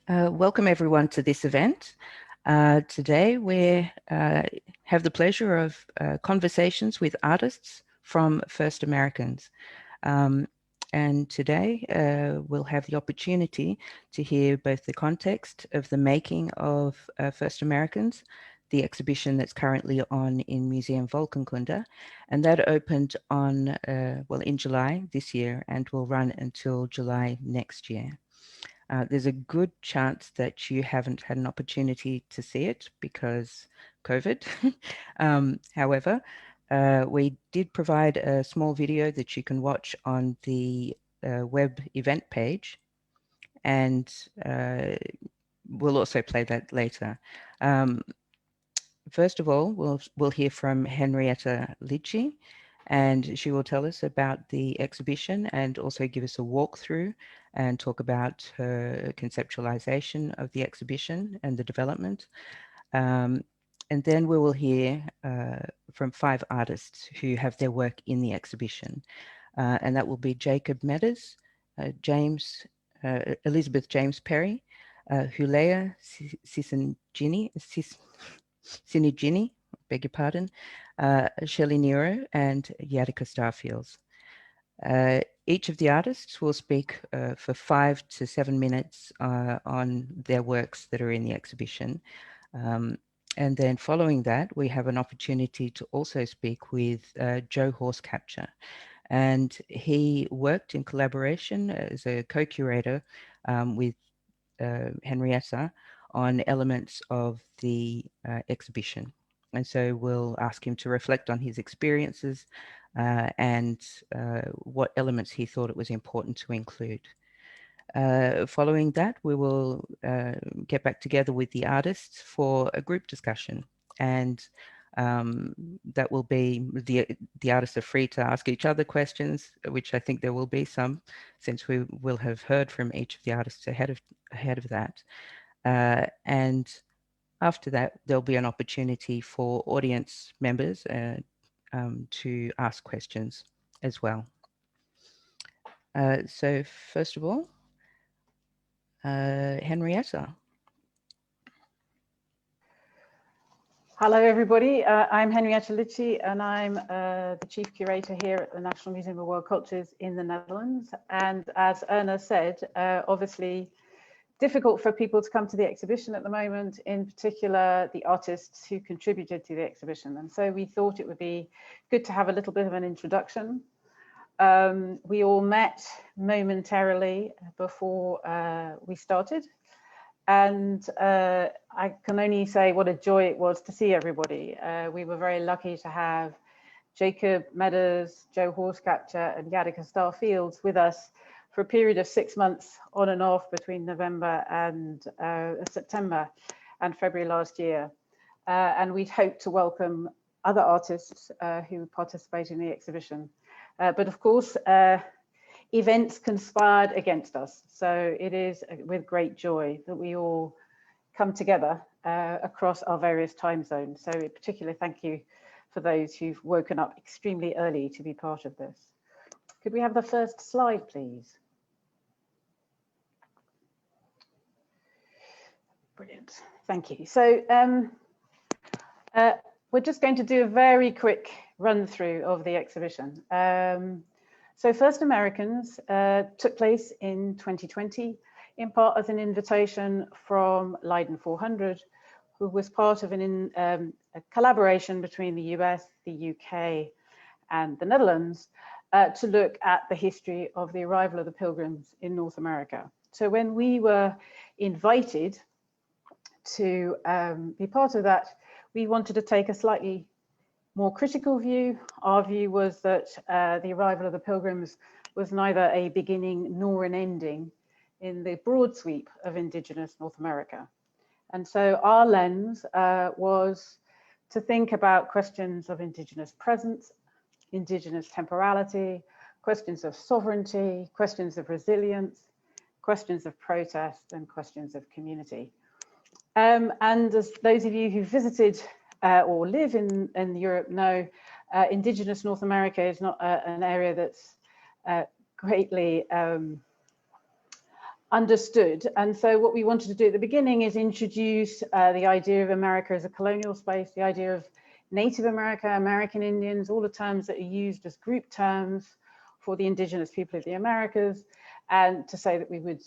Welcome everyone to this event. Today we have the pleasure of conversations with artists from First Americans. And today we'll have the opportunity to hear both the context of the making of First Americans, the exhibition that's currently on in Museum Volkenkunde, and that opened on, in July this year and will run until July next year. There's a good chance that you haven't had an opportunity to see it because COVID. However, we did provide a small video that you can watch on the web event page, and we'll also play that later. First of all, we'll hear from Henrietta Lychee, and she will tell us about the exhibition and also give us a walkthrough and talk about her conceptualization of the exhibition and the development. And then we will hear from 5 artists who have their work in the exhibition. And that will be Jacob Meadows, Elizabeth James Perry, Hulea Sinigini, beg your pardon, Shelly Nero, and Yadika Starfields. Each of the artists will speak for 5 to 7 minutes on their works that are in the exhibition. And then following that, we have an opportunity to also speak with Joe Horsecapture. And he worked in collaboration as a co-curator with Henrietta on elements of the exhibition. And so we'll ask him to reflect on his experiences and what elements he thought it was important to include. Following that, we will get back together with the artists for a group discussion. And that will be, the artists are free to ask each other questions, which I think there will be some, since we will have heard from each of the artists ahead of that. And after that, there'll be an opportunity for audience members to ask questions as well. So first of all, Henrietta. Hello, everybody. I'm Henrietta Lucci, and I'm the Chief Curator here at the National Museum of World Cultures in the Netherlands. And as Erna said, obviously difficult for people to come to the exhibition at the moment, in particular the artists who contributed to the exhibition. And so we thought it would be good to have a little bit of an introduction. We all met momentarily before we started. And I can only say what a joy it was to see everybody. We were very lucky to have Jacob Meadows, Joe Horsecapture, and Yadika Starfields with us for a period of 6 months on and off between November and September and February last year. And we'd hoped to welcome other artists who participate in the exhibition. But of course, events conspired against us. So it is with great joy that we all come together across our various time zones. So in particular, thank you for those who've woken up extremely early to be part of this. Could we have the first slide, please? Brilliant, thank you. So we're just going to do a very quick run through of the exhibition. So First Americans took place in 2020, in part as an invitation from Leiden 400, who was part of a collaboration between the US, the UK, and the Netherlands to look at the history of the arrival of the Pilgrims in North America. So when we were invited to be part of that, we wanted to take a slightly more critical view. Our view was that the arrival of the Pilgrims was neither a beginning nor an ending in the broad sweep of Indigenous North America. And so our lens was to think about questions of Indigenous presence, Indigenous temporality, questions of sovereignty, questions of resilience, questions of protest, and questions of community. And as those of you who visited or live in Europe know, Indigenous North America is not an area that's greatly understood. And so what we wanted to do at the beginning is introduce the idea of America as a colonial space, the idea of Native America, American Indians, all the terms that are used as group terms for the indigenous people of the Americas, and to say that we would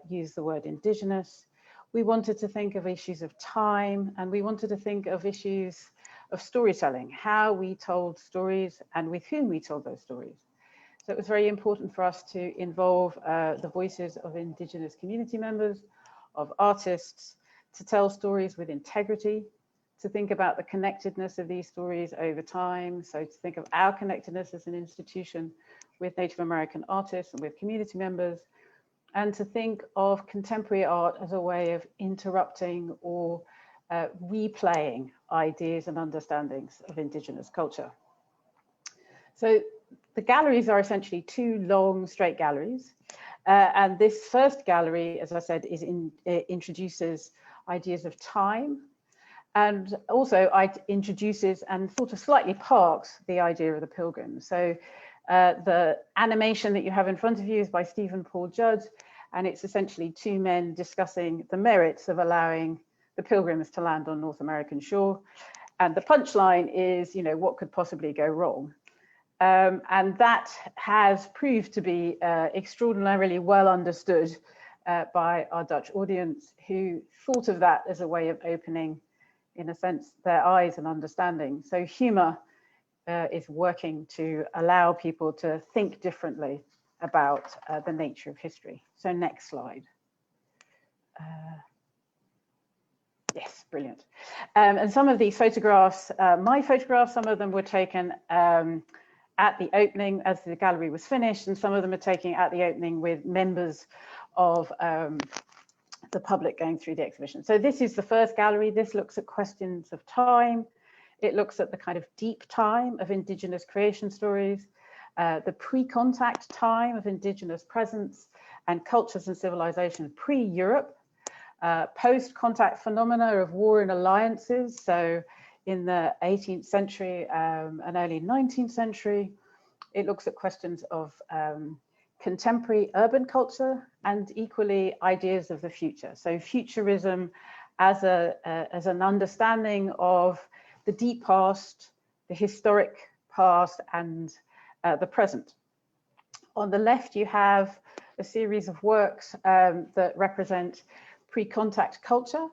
use the word indigenous. We wanted to think of issues of time, and we wanted to think of issues of storytelling, how we told stories and with whom we told those stories. So it was very important for us to involve the voices of indigenous community members, of artists, to tell stories with integrity, to think about the connectedness of these stories over time. So to think of our connectedness as an institution with Native American artists and with community members, and to think of contemporary art as a way of interrupting or replaying ideas and understandings of indigenous culture. So the galleries are essentially two long straight galleries. And this first gallery, as I said, introduces ideas of time, and also introduces and sort of slightly parks the idea of the Pilgrims. So the animation that you have in front of you is by Stephen Paul Judd, and it's essentially two men discussing the merits of allowing the Pilgrims to land on North American shore. And the punchline is, you know, what could possibly go wrong? And that has proved to be extraordinarily well understood by our Dutch audience, who thought of that as a way of opening, in a sense, their eyes and understanding. So humor is working to allow people to think differently about the nature of history. So next slide. Yes, brilliant. And some of these photographs, my photographs, some of them were taken at the opening as the gallery was finished, and some of them are taken at the opening with members of the public going through the exhibition. So this is the first gallery. This looks at questions of time. It looks at the kind of deep time of indigenous creation stories, the pre-contact time of indigenous presence and cultures and civilization pre-Europe, post-contact phenomena of war and alliances. So in the 18th century and early 19th century, it looks at questions of contemporary urban culture and equally ideas of the future. So futurism as an understanding of the deep past, the historic past, and the present. On the left, you have a series of works that represent pre-contact culture.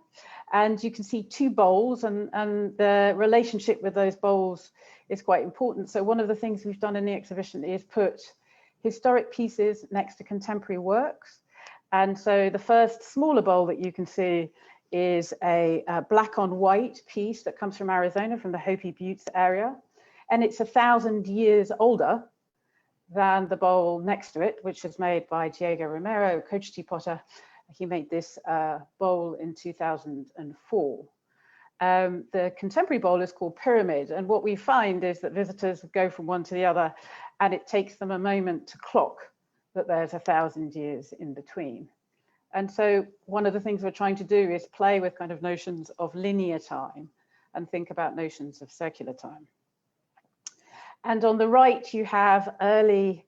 And you can see two bowls, and the relationship with those bowls is quite important. So one of the things we've done in the exhibition is put historic pieces next to contemporary works. And so the first smaller bowl that you can see is a black on white piece that comes from Arizona, from the Hopi Buttes area. And it's 1,000 years older than the bowl next to it, which is made by Diego Romero, a Cochiti potter. He made this bowl in 2004. The contemporary bowl is called Pyramid. And what we find is that visitors go from one to the other, and it takes them a moment to clock that there's 1,000 years in between. And so one of the things we're trying to do is play with kind of notions of linear time and think about notions of circular time. And on the right, you have early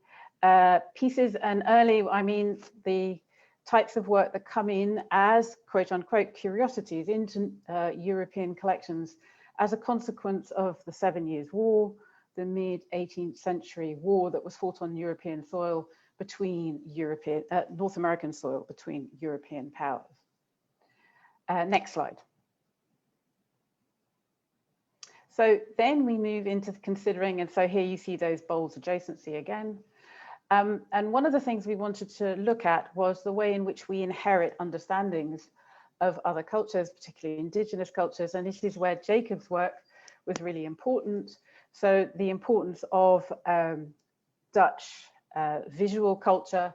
pieces, and early, I mean, the types of work that come in as quote unquote curiosities into European collections as a consequence of the 7 Years' War, the mid-18th century war that was fought on European soil between North American soil between European powers. Next slide. So then we move into considering, and so here you see those bowls adjacency again. And one of the things we wanted to look at was the way in which we inherit understandings of other cultures, particularly indigenous cultures. And this is where Jacob's work was really important. So the importance of Dutch visual culture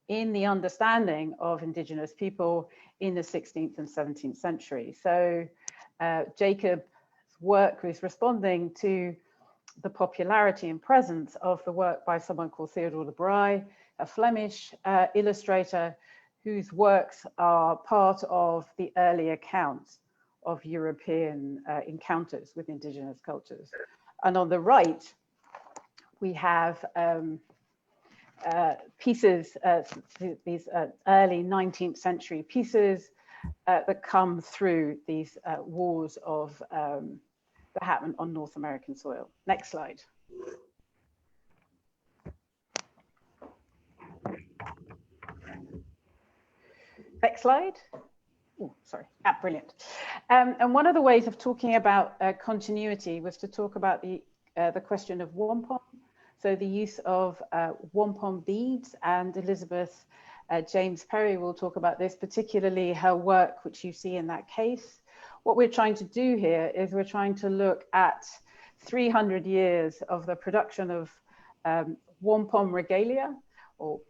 in the understanding of indigenous people in the 16th and 17th century. So Jacob's work was responding to the popularity and presence of the work by someone called Theodore de Bry, a Flemish illustrator whose works are part of the early accounts of European encounters with indigenous cultures. And on the right, we have pieces, these early 19th century pieces that come through these wars of that happened on North American soil. Next slide. Next slide. Oh, sorry. Ah, brilliant. And one of the ways of talking about continuity was to talk about the question of wampum. So the use of wampum beads, and Elizabeth James Perry will talk about this, particularly her work, which you see in that case. What we're trying to do here is we're trying to look at 300 years of the production of wampum regalia, or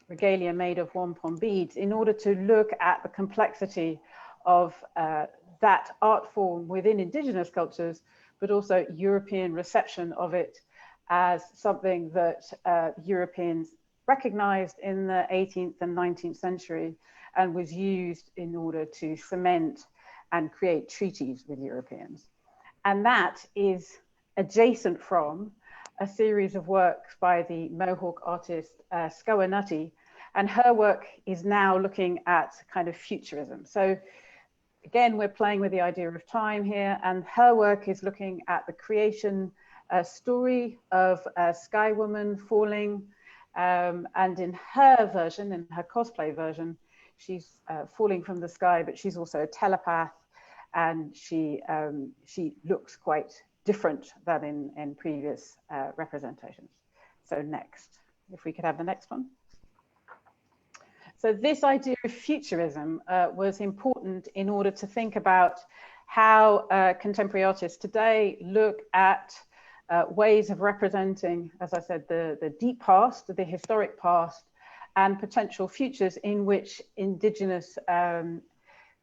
regalia made of wampum beads, in order to look at the complexity of that art form within indigenous cultures, but also European reception of it as something that Europeans recognized in the 18th and 19th century and was used in order to cement and create treaties with Europeans. And that is adjacent from a series of works by the Mohawk artist Skowanutti, and her work is now looking at kind of futurism. So again, we're playing with the idea of time here, and her work is looking at the creation story of a sky woman falling, and in her version, in her cosplay version, she's falling from the sky, but she's also a telepath, and she looks quite different than in previous representations. So next, if we could have the next one. So this idea of futurism was important in order to think about how contemporary artists today look at ways of representing, as I said, the deep past, the historic past, and potential futures in which indigenous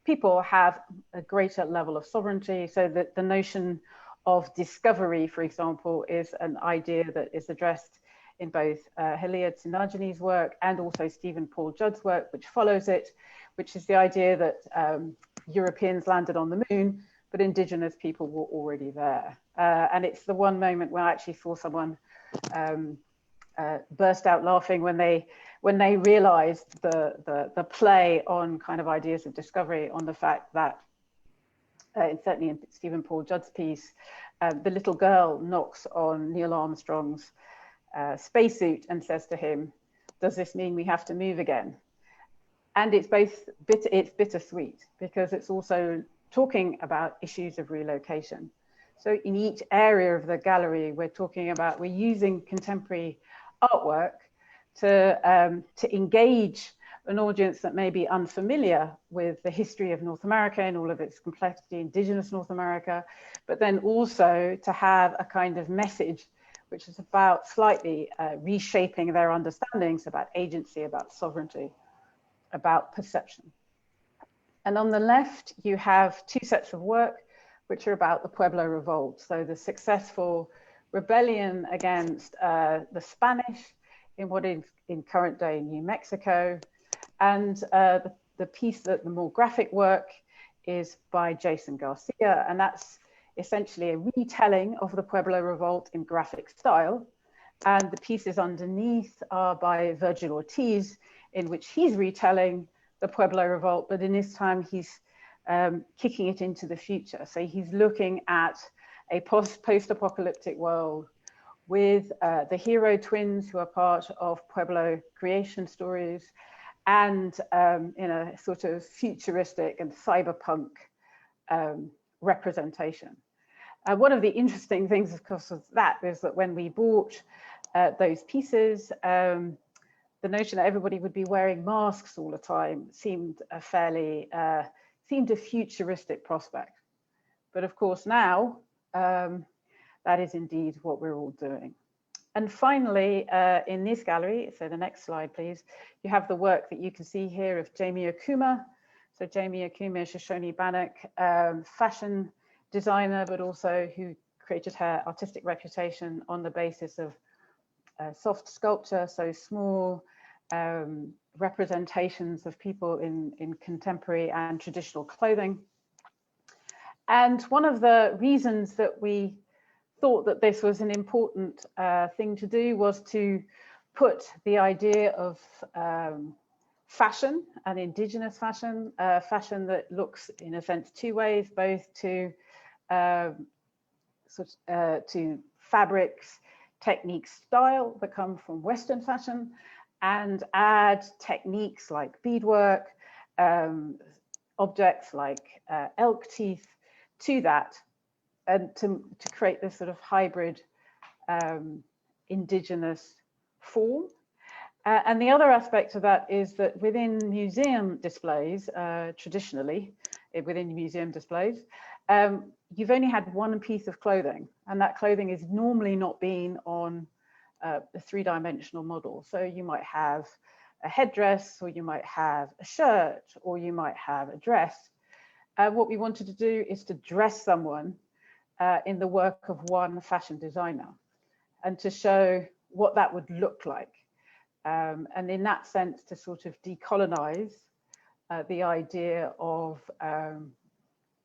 people have a greater level of sovereignty. So that the notion of discovery, for example, is an idea that is addressed in both Henrietta Lychee's work and also Stephen Paul Judd's work, which follows it, which is the idea that Europeans landed on the moon, but indigenous people were already there. And it's the one moment when I actually saw someone burst out laughing when they realized the play on kind of ideas of discovery, on the fact that certainly in Stephen Paul Judd's piece, the little girl knocks on Neil Armstrong's spacesuit and says to him, "Does this mean we have to move again?" And it's both it's bittersweet, because it's also talking about issues of relocation. So in each area of the gallery, we're using contemporary artwork to engage an audience that may be unfamiliar with the history of North America and all of its complexity, indigenous North America, but then also to have a kind of message which is about slightly reshaping their understandings about agency, about sovereignty, about perception. And on the left, you have two sets of work which are about the Pueblo Revolt. So the successful rebellion against the Spanish in what is in current day New Mexico. And the piece, that the more graphic work, is by Jason Garcia. And that's essentially a retelling of the Pueblo Revolt in graphic style. And the pieces underneath are by Virgil Ortiz, in which he's retelling the Pueblo Revolt, but in this time he's kicking it into the future. So he's looking at a post-apocalyptic world with the hero twins who are part of Pueblo creation stories, and in a sort of futuristic and cyberpunk representation. One of the interesting things, of course, of that is that when we bought those pieces, the notion that everybody would be wearing masks all the time seemed a futuristic prospect. But of course now, that is indeed what we're all doing. And finally, in this gallery, so the next slide, please, you have the work that you can see here of Jamie Okuma. So Jamie Okuma is Shoshone-Bannock fashion designer, but also who created her artistic reputation on the basis of soft sculpture, so small representations of people in contemporary and traditional clothing. And one of the reasons that we thought that this was an important thing to do was to put the idea of fashion and indigenous fashion, fashion that looks in a sense two ways, both to to fabrics, techniques, style that come from Western fashion, and add techniques like beadwork, objects like elk teeth to that, and to create this sort of hybrid indigenous form. And the other aspect of that is that within museum displays, traditionally, within museum displays, you've only had one piece of clothing, and that clothing is normally not been on a three-dimensional model. So you might have a headdress, or you might have a shirt, or you might have a dress. What we wanted to do is to dress someone in the work of one fashion designer, and to show what that would look like. And in that sense, to sort of decolonize the idea of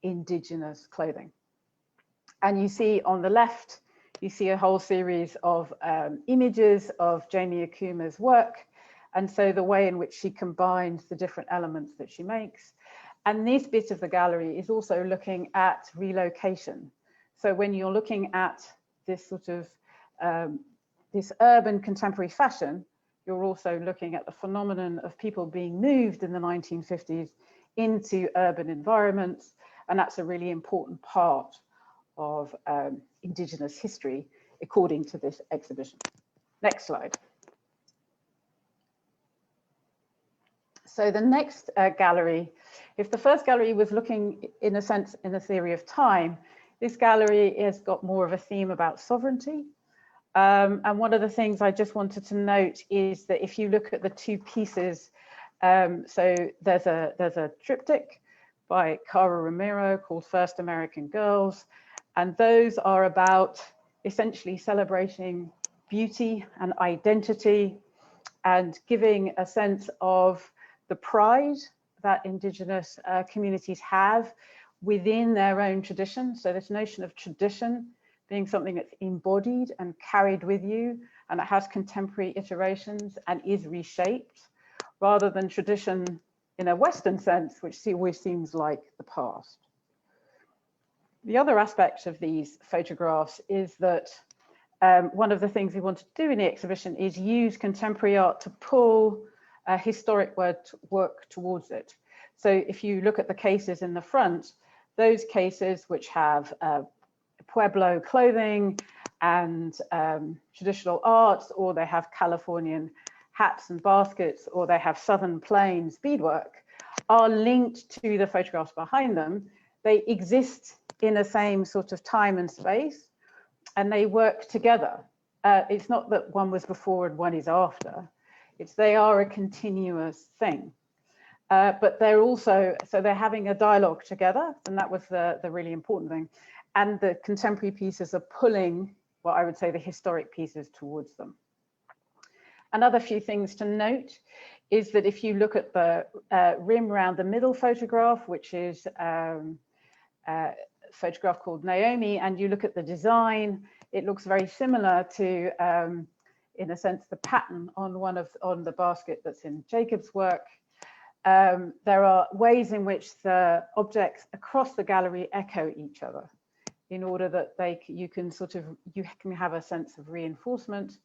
indigenous clothing. And you see on the left, you see a whole series of images of Jamie Okuma's work. And so the way in which she combines the different elements that she makes. And this bit of the gallery is also looking at relocation. So when you're looking at this sort of this urban contemporary fashion, you're also looking at the phenomenon of people being moved in the 1950s into urban environments. And that's a really important part of Indigenous history, according to this exhibition. Next slide. So the next gallery, if the first gallery was looking, in a sense, in the theory of time, this gallery has got more of a theme about sovereignty. And one of the things I just wanted to note is that if you look at the two pieces, so there's a triptych by Cara Romero called First American Girls, and those are about essentially celebrating beauty and identity and giving a sense of the pride that Indigenous communities have within their own tradition. So this notion of tradition being something that's embodied and carried with you, and it has contemporary iterations and is reshaped, rather than tradition in a Western sense, which always seems like the past. The other aspect of these photographs is that one of the things we wanted to do in the exhibition is use contemporary art to pull historic work towards it. So if you look at the cases in the front, those cases which have Pueblo clothing and traditional arts, or they have Californian hats and baskets, or they have Southern Plains beadwork, are linked to the photographs behind them. They exist in the same sort of time and space, and they work together. It's not that one was before and one is after. They are a continuous thing. But they're also, so they're having a dialogue together, and that was the really important thing. And the contemporary pieces are pulling, what I would say, the historic pieces towards them. Another few things to note is that if you look at the rim around the middle photograph, which is a photograph called Naomi, and you look at the design, it looks very similar to, in a sense, the pattern on the basket that's in Jacob's work. There are ways in which the objects across the gallery echo each other, in order that you can have a sense of reinforcement.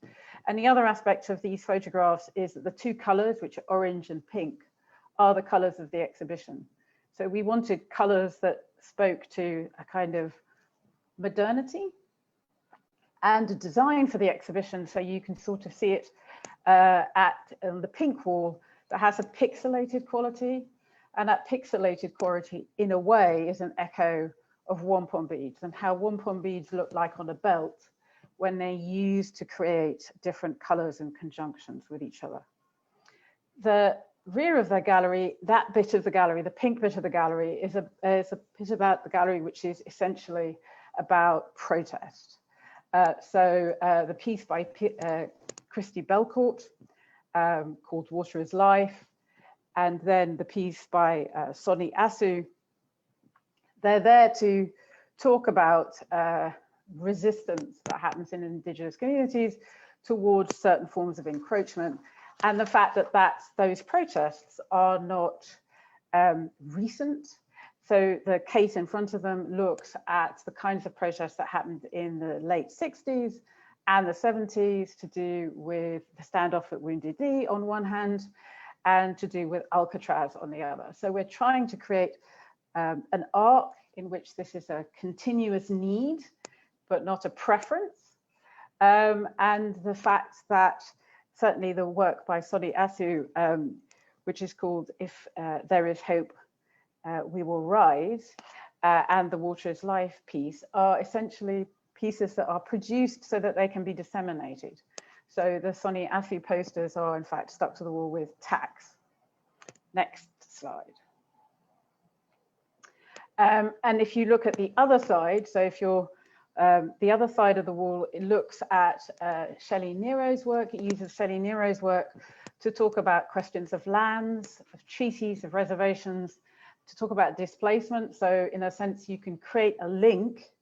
And the other aspect of these photographs is that the two colors, which are orange and pink, are the colors of the exhibition. So we wanted colors that spoke to a kind of modernity and a design for the exhibition. So you can sort of see it at the pink wall that has a pixelated quality. And that pixelated quality, in a way, is an echo of wampum beads and how wampum beads look like on a belt when they're used to create different colors and conjunctions with each other. The rear of the gallery, that bit of the gallery, the pink bit of the gallery, is a bit about the gallery which is essentially about protest. The piece by Christy Belcourt called Water is Life, and then the piece by Sonny Asu. They're there to talk about resistance that happens in Indigenous communities towards certain forms of encroachment. And the fact that those protests are not recent. So the case in front of them looks at the kinds of protests that happened in the late 60s and the 70s to do with the standoff at Wounded Knee on one hand, and to do with Alcatraz on the other. So we're trying to create an arc in which this is a continuous need, but not a preference. And the fact that certainly the work by Soni Asu, which is called If There Is Hope, We Will Rise, and the Water is Life piece are essentially pieces that are produced so that they can be disseminated. So the Soni Asu posters are in fact stuck to the wall with tacks. Next slide. And if you look at the other side, so if you're the other side of the wall, it looks at Shelly Nero's work. It uses Shelly Nero's work to talk about questions of lands, of treaties, of reservations, to talk about displacement. So in a sense, you can create a link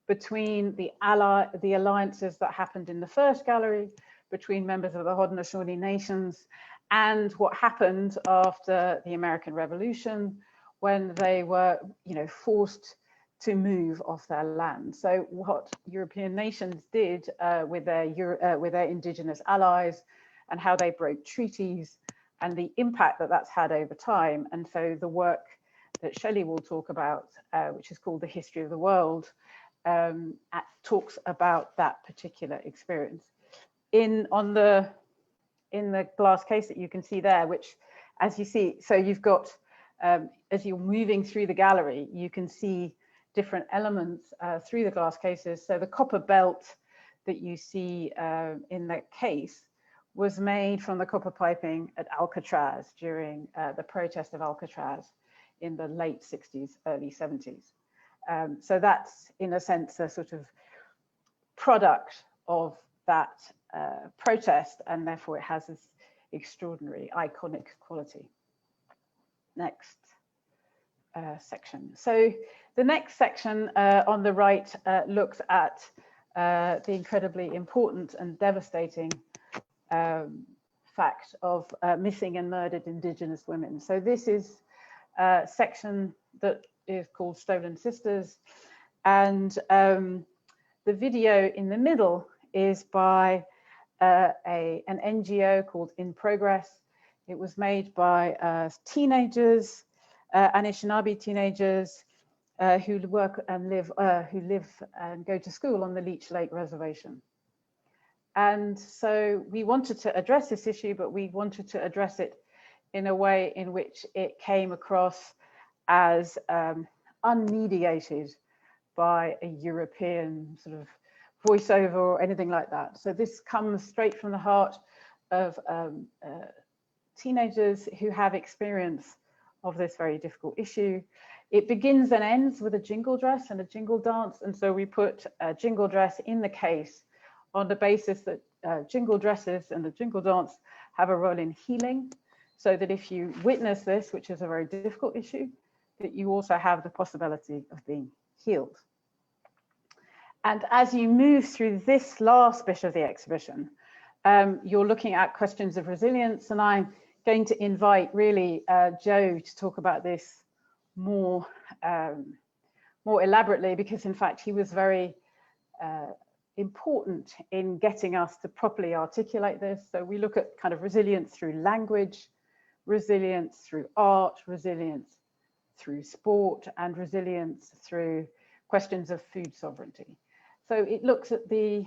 between the alliances that happened in the first gallery, between members of the Haudenosaunee nations, and what happened after the American Revolution, when they were, forced to move off their land. So what European nations did with their indigenous allies, and how they broke treaties, and the impact that that's had over time. And so the work that Shelley will talk about, which is called The History of the World, talks about that particular experience. In the glass case that you can see there, which, as you see, so you've got, as you're moving through the gallery, you can see different elements through the glass cases. So the copper belt that you see in that case was made from the copper piping at Alcatraz during the protest of Alcatraz in the late 60s, early 70s. So that's, in a sense, a sort of product of that protest, and therefore it has this extraordinary iconic quality. Next section. So the next section on the right looks at the incredibly important and devastating fact of missing and murdered Indigenous women. So this is a section that is called Stolen Sisters, and the video in the middle is by an NGO called In Progress. It was made by teenagers, Anishinaabe teenagers who work and live and go to school on the Leech Lake Reservation. And so we wanted to address this issue, but we wanted to address it in a way in which it came across as unmediated by a European sort of voiceover or anything like that. So this comes straight from the heart of teenagers who have experience of this very difficult issue. It begins and ends with a jingle dress and a jingle dance. And so we put a jingle dress in the case on the basis that jingle dresses and the jingle dance have a role in healing, so that if you witness this, which is a very difficult issue, that you also have the possibility of being healed. And as you move through this last bit of the exhibition, you're looking at questions of resilience, and I'm going to invite really Joe to talk about this more elaborately, because in fact he was very important in getting us to properly articulate this. So we look at kind of resilience through language, resilience through art, resilience through sport, and resilience through questions of food sovereignty. So it looks at the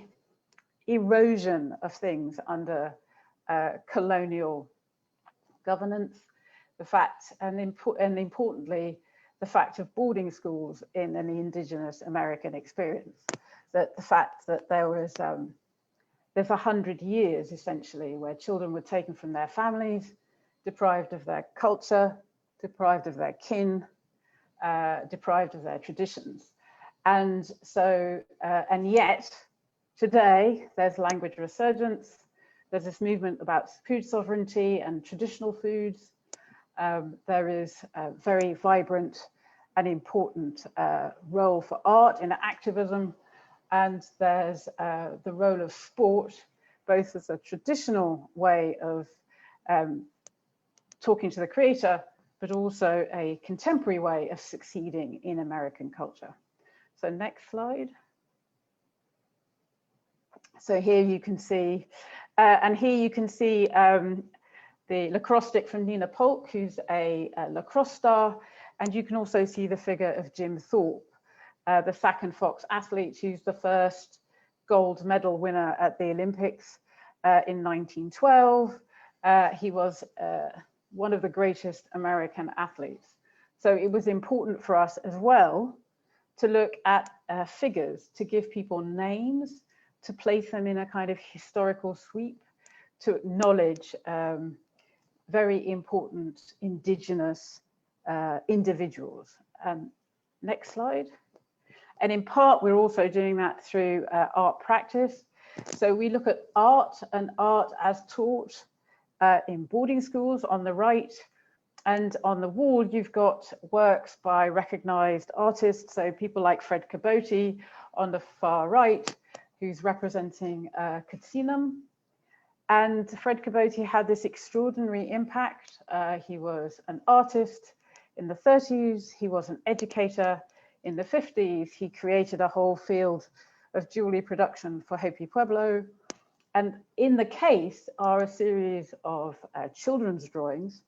erosion of things under colonial governance, the fact, and importantly, the fact of boarding schools in an Indigenous American experience. That the fact that there was, there's 100 years essentially where children were taken from their families, deprived of their culture, deprived of their kin, deprived of their traditions. And so, and yet today there's language resurgence. There's this movement about food sovereignty and traditional foods. There is a very vibrant and important role for art in activism. And there's the role of sport both as a traditional way of talking to the creator, but also a contemporary way of succeeding in American culture. So next slide. So here you can see, the lacrosse stick from Nina Polk, who's a lacrosse star, and you can also see the figure of Jim Thorpe, the sack and fox athlete, who's the first gold medal winner at the Olympics in 1912. He was one of the greatest American athletes. So it was important for us as well to look at figures, to give people names, to place them in a kind of historical sweep, to acknowledge very important Indigenous individuals. Next slide. And in part, we're also doing that through art practice. So we look at art and art as taught in boarding schools on the right, and on the wall, you've got works by recognized artists. So people like Fred Cabote on the far right, who's representing Katsinam. And Fred Cabote had this extraordinary impact. He was an artist in the 30s. He was an educator in the 50s. He created a whole field of jewelry production for Hopi Pueblo. And in the case are a series of children's drawings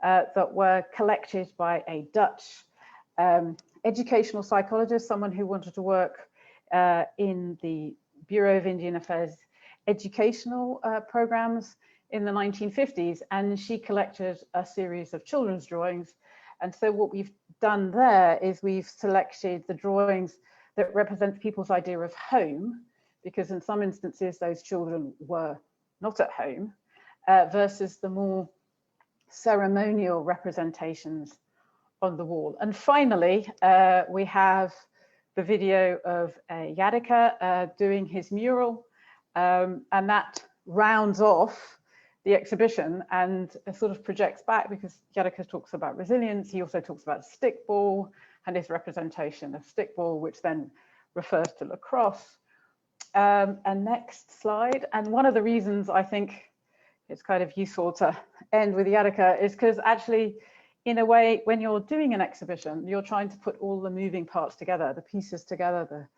that were collected by a Dutch educational psychologist, someone who wanted to work in the Bureau of Indian Affairs educational programs in the 1950s, and she collected a series of children's drawings. And so what we've done there is we've selected the drawings that represent people's idea of home, because in some instances those children were not at home, versus the more ceremonial representations on the wall. And finally, we have the video of Yadika doing his mural, and that rounds off the exhibition and sort of projects back, because Yadika talks about resilience. He also talks about stickball and his representation of stickball, which then refers to lacrosse. And next slide. And one of the reasons I think it's kind of useful to end with Yadika is because actually, in a way, when you're doing an exhibition, you're trying to put all the moving parts together, the pieces together,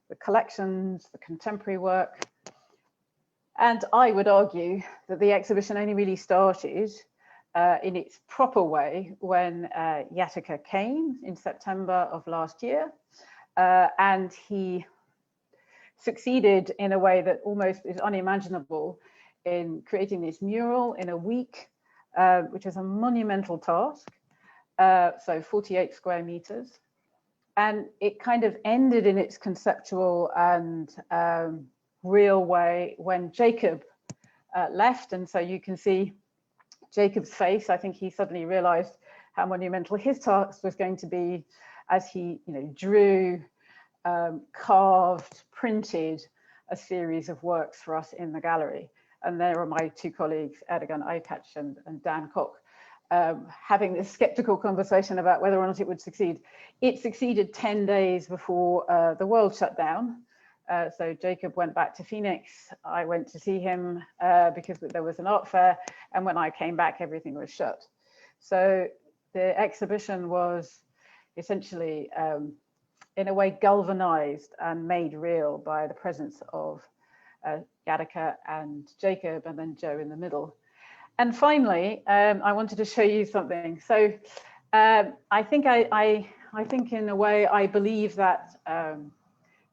the collections, the contemporary work. And I would argue that the exhibition only really started in its proper way when Yadika came in September of last year, and he succeeded in a way that almost is unimaginable in creating this mural in a week, which is a monumental task, so 48 square meters. And it kind of ended in its conceptual and real way when Jacob left. And so you can see Jacob's face. I think he suddenly realized how monumental his task was going to be as he, drew, carved, printed a series of works for us in the gallery. And there are my two colleagues, Erdogan Aykaç and Dan Koch, having this skeptical conversation about whether or not it would succeed. It succeeded 10 days before the world shut down. So Jacob went back to Phoenix. I went to see him because there was an art fair. And when I came back, everything was shut. So the exhibition was essentially, in a way, galvanized and made real by the presence of Yadika and Jacob, and then Joe in the middle. And finally, I wanted to show you something. So I think in a way, I believe that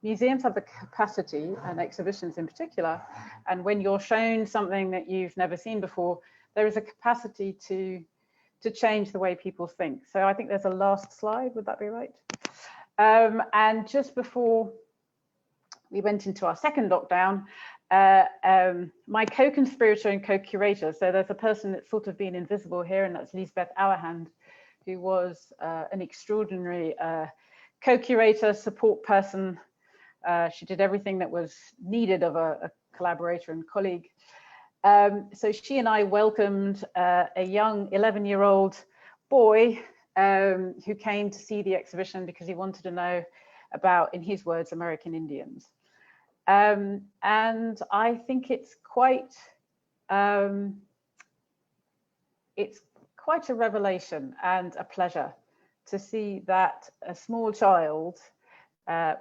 museums have the capacity, and exhibitions in particular, and when you're shown something that you've never seen before, there is a capacity to change the way people think. So I think there's a last slide, would that be right? And just before we went into our second lockdown, my co-conspirator and co-curator, so there's a person that's sort of been invisible here, and that's Lisbeth Auerhand, who was an extraordinary co-curator, support person. She did everything that was needed of a collaborator and colleague. So she and I welcomed a young 11-year-old boy who came to see the exhibition because he wanted to know about, in his words, American Indians. And I think it's quite a revelation and a pleasure to see that a small child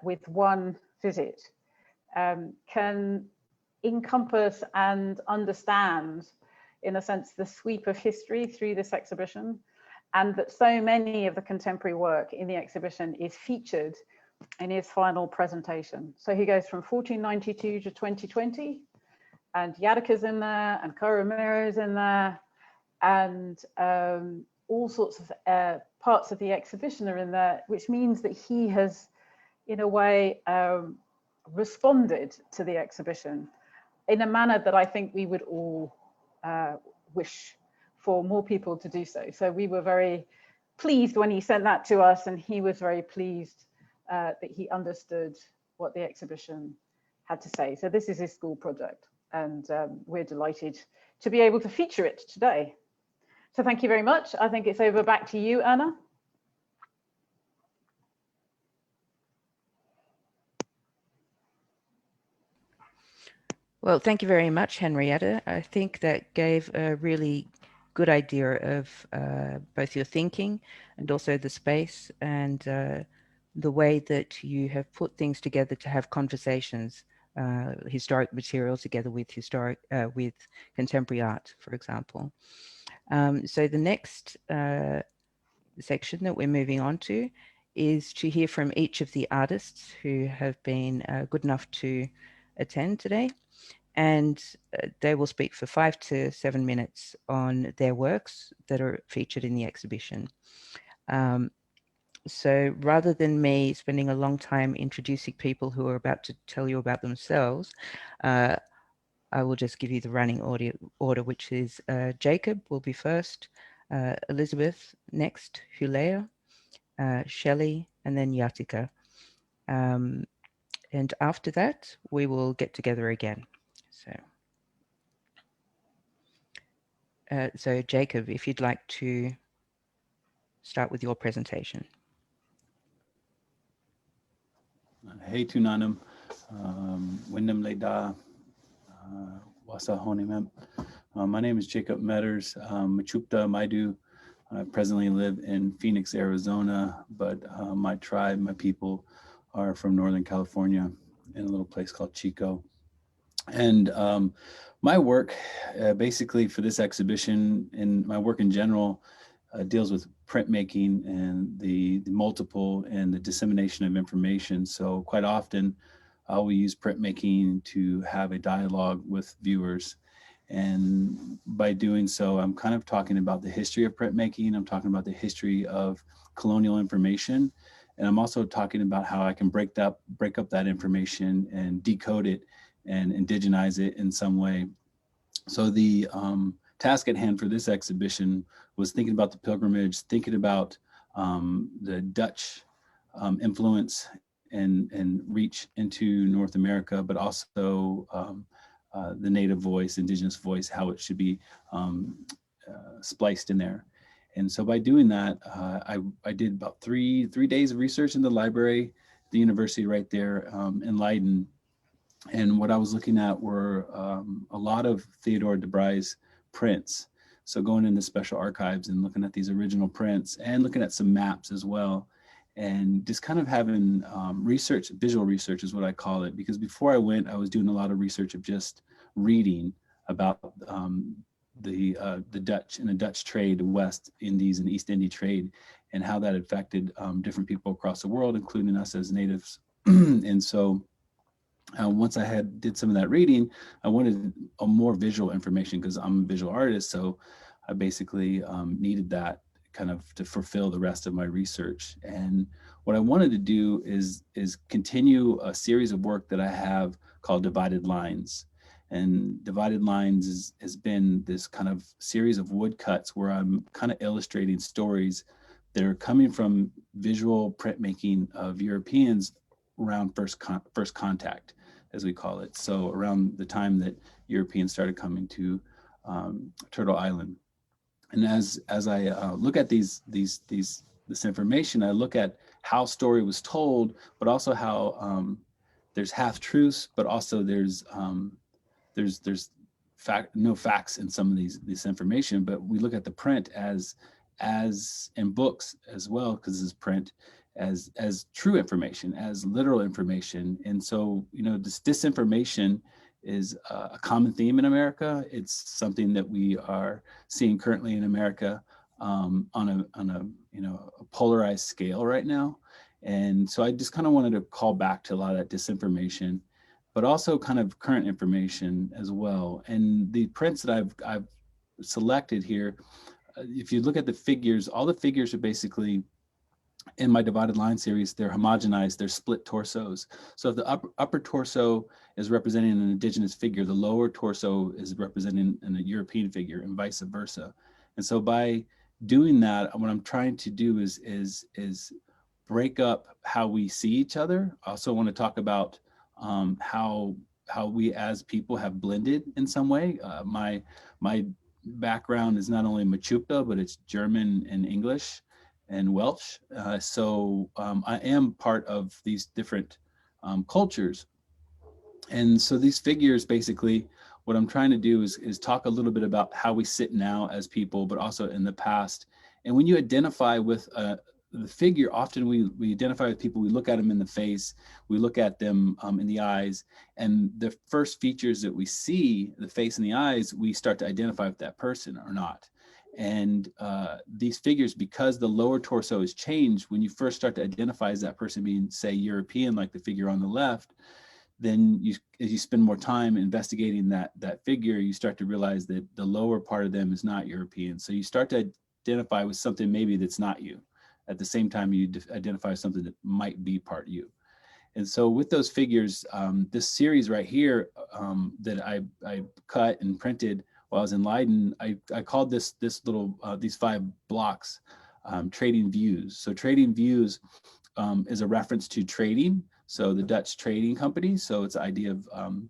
with one visit can encompass and understand, in a sense, the sweep of history through this exhibition, and that so many of the contemporary work in the exhibition is featured in his final presentation. So he goes from 1492 to 2020, and Yadika's in there, and Koromero's in there, and all sorts of parts of the exhibition are in there, which means that he has, in a way, responded to the exhibition in a manner that I think we would all wish for more people to do so. So we were very pleased when he sent that to us, and he was very pleased that he understood what the exhibition had to say. So this is his school project, and we're delighted to be able to feature it today. So thank you very much. I think it's over back to you, Anna. Well, thank you very much, Henrietta. I think that gave a really good idea of both your thinking and also the space and the way that you have put things together to have conversations, historic materials together with with contemporary art, for example. So the next section that we're moving on to is to hear from each of the artists who have been good enough to attend today. And they will speak for 5 to 7 minutes on their works that are featured in the exhibition. So rather than me spending a long time introducing people who are about to tell you about themselves, I will just give you the running order, which is Jacob will be first, Elizabeth next, Hulea, Shelly, and then Yatika. And after that, we will get together again. So Jacob, if you'd like to start with your presentation. Hey Tunanum, Wyndham Leda, Wasa Honemem. My name is Jacob Metters, Machupta Maidu. I presently live in Phoenix, Arizona, but my tribe, my people are from Northern California in a little place called Chico. And my work basically for this exhibition and my work in general deals with printmaking and the multiple and the dissemination of information. So quite often I will use printmaking to have a dialogue with viewers. And by doing so, I'm kind of talking about the history of printmaking. I'm talking about the history of colonial information. And I'm also talking about how I can break up that information and decode it and indigenize it in some way. So the task at hand for this exhibition was thinking about the pilgrimage, thinking about the Dutch influence and reach into North America, but also the native voice, indigenous voice, how it should be spliced in there. And so by doing that, I did about three days of research in the library, the university right there in Leiden. And what I was looking at were a lot of Theodore de Bry's prints. So going into special archives and looking at these original prints and looking at some maps as well. And just kind of having research, visual research is what I call it. Because before I went, I was doing a lot of research of just reading about the Dutch and the Dutch trade, West Indies and East India trade, and how that affected different people across the world, including us as natives. And so once I did some of that reading, I wanted a more visual information because I'm a visual artist. So I basically needed that kind of to fulfill the rest of my research. And what I wanted to do is continue a series of work that I have called Divided Lines. And Divided Lines has been this kind of series of woodcuts where I'm kind of illustrating stories that are coming from visual printmaking of Europeans around first contact, as we call it. So around the time that Europeans started coming to Turtle Island. And as I look at this information, I look at how story was told, but also how there's half truths, but also there's no facts in some of this information. But we look at the print as in books as well, because this is print, as true information, as literal information. And so, you know, this disinformation is a common theme in America. It's something that we are seeing currently in America on a you know, a polarized scale right now. And so I just kind of wanted to call back to a lot of that disinformation, but also kind of current information as well. And the prints that I've selected here, if you look at the figures, all the figures are basically, in my divided line series, they're homogenized, they're split torsos. So if the upper torso is representing an indigenous figure, the lower torso is representing a European figure, and vice versa. And so by doing that, what I'm trying to do is break up how we see each other. I also want to talk about how we as people have blended in some way. My background is not only Machupta, but it's German and English and Welsh. So I am part of these different cultures. And so these figures, basically, what I'm trying to do is talk a little bit about how we sit now as people, but also in the past. And when you identify with the figure, often we identify with people, we look at them in the face, we look at them in the eyes, and the first features that we see, the face and the eyes, we start to identify with that person or not. And these figures, because the lower torso is changed, when you first start to identify as that person being, say, European, like the figure on the left, then as you spend more time investigating that figure, you start to realize that the lower part of them is not European. So you start to identify with something maybe that's not you. At the same time, you identify with something that might be part you. And so with those figures, this series right here that I cut and printed while I was in Leiden, I called this little, these 5 blocks, trading views. So trading views is a reference to trading. So the Dutch trading company. So it's the idea of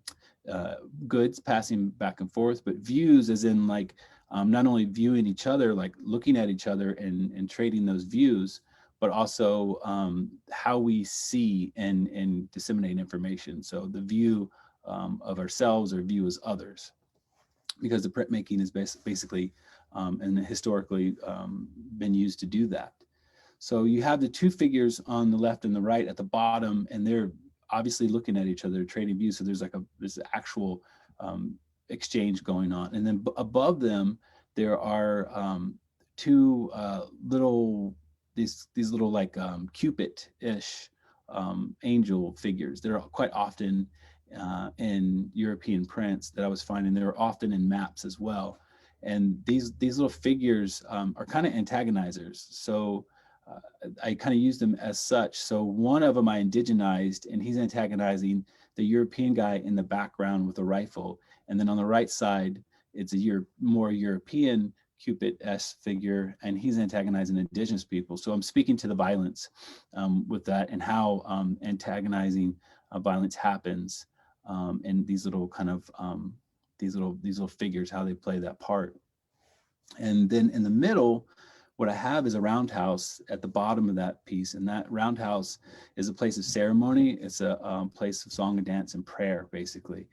goods passing back and forth, but views as in like not only viewing each other, like looking at each other and trading those views, but also how we see and disseminate information. So the view of ourselves or view as others, because the printmaking is basically and historically been used to do that. So you have the 2 figures on the left and the right at the bottom, and they're obviously looking at each other, trading views. So there's like there's actual exchange going on. And then above them, there are 2 little, these little like Cupid-ish angel figures. They're quite often in European prints that I was finding. They're often in maps as well. And these little figures are kind of antagonizers. So I kind of use them as such. So one of them I indigenized, and he's antagonizing the European guy in the background with a rifle. And then on the right side, it's a more European Cupid-esque figure, and he's antagonizing indigenous people. So I'm speaking to the violence with that, and how antagonizing violence happens, and these little kind of these little figures, how they play that part. And then in the middle, what I have is a roundhouse at the bottom of that piece, and that roundhouse is a place of ceremony. It's a place of song and dance and prayer, basically.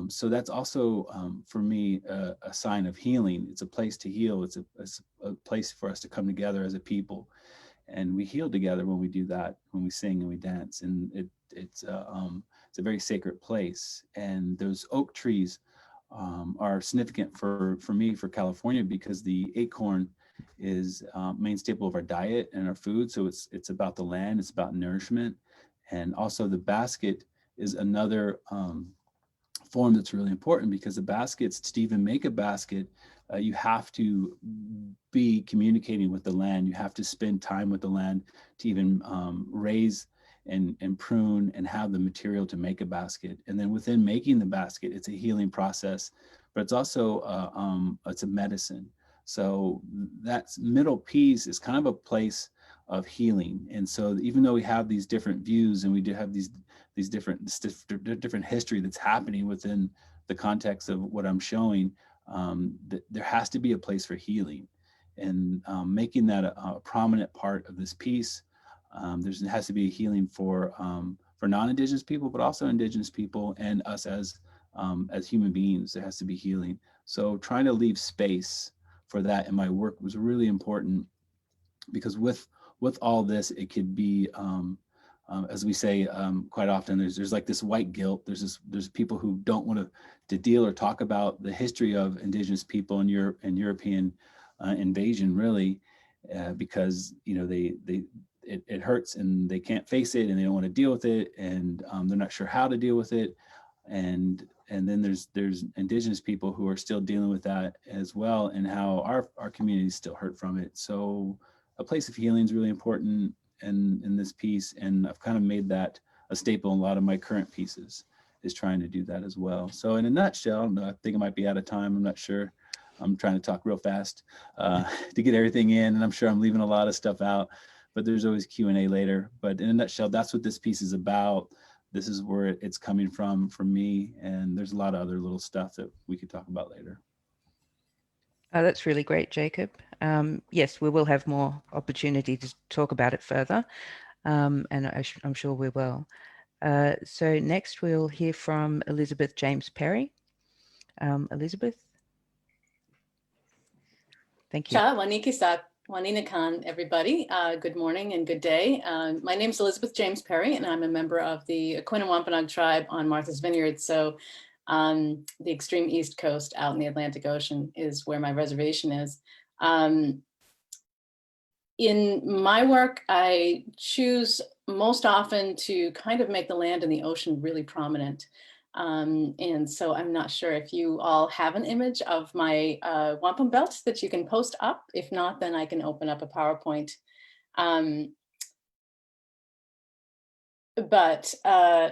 So that's also, for me, a sign of healing. It's a place to heal. It's a place for us to come together as a people, and we heal together when we do that, when we sing and we dance. And it's a very sacred place. And those oak trees are significant for me, for California, because the acorn is main staple of our diet and our food. So it's about the land, it's about nourishment. And also the basket is another form that's really important, because the baskets, to even make a basket, you have to be communicating with the land. You have to spend time with the land to even raise and prune and have the material to make a basket. And then within making the basket, it's a healing process, but it's also it's a medicine. So that middle piece is kind of a place of healing. And so even though we have these different views, and we do have these different history that's happening within the context of what I'm showing, there has to be a place for healing, and making that a prominent part of this piece. There has to be a healing for non-Indigenous people, but also Indigenous people and us as human beings. There has to be healing. So trying to leave space for that in my work was really important, because with all this, it could be, as we say quite often, there's like this white guilt. There's people who don't want to deal or talk about the history of Indigenous people and European invasion, really, because it hurts and they can't face it and they don't want to deal with it, and they're not sure how to deal with it, and then there's Indigenous people who are still dealing with that as well, and how our communities still hurt from it. So a place of healing is really important in this piece, and I've kind of made that a staple in a lot of my current pieces, is trying to do that as well. So in a nutshell, I don't know, I think I might be out of time, I'm not sure. I'm trying to talk real fast to get everything in, and I'm sure I'm leaving a lot of stuff out, but there's always Q&A later. But in a nutshell, that's what this piece is about. This is where it's coming from me, and there's a lot of other little stuff that we could talk about later. That's really great, Jacob. Yes, we will have more opportunity to talk about it further, and I'm sure we will. So next we'll hear from Elizabeth James Perry. Elizabeth? Thank you. Cha, wanikisak, waninakan, everybody. Good morning and good day. My name is Elizabeth James Perry, and I'm a member of the Okuma Wampanoag tribe on Martha's Vineyard. So the extreme East Coast out in the Atlantic Ocean is where my reservation is. In my work, I choose most often to kind of make the land and the ocean really prominent. And so I'm not sure if you all have an image of my Wampum Belt that you can post up. If not, then I can open up a PowerPoint.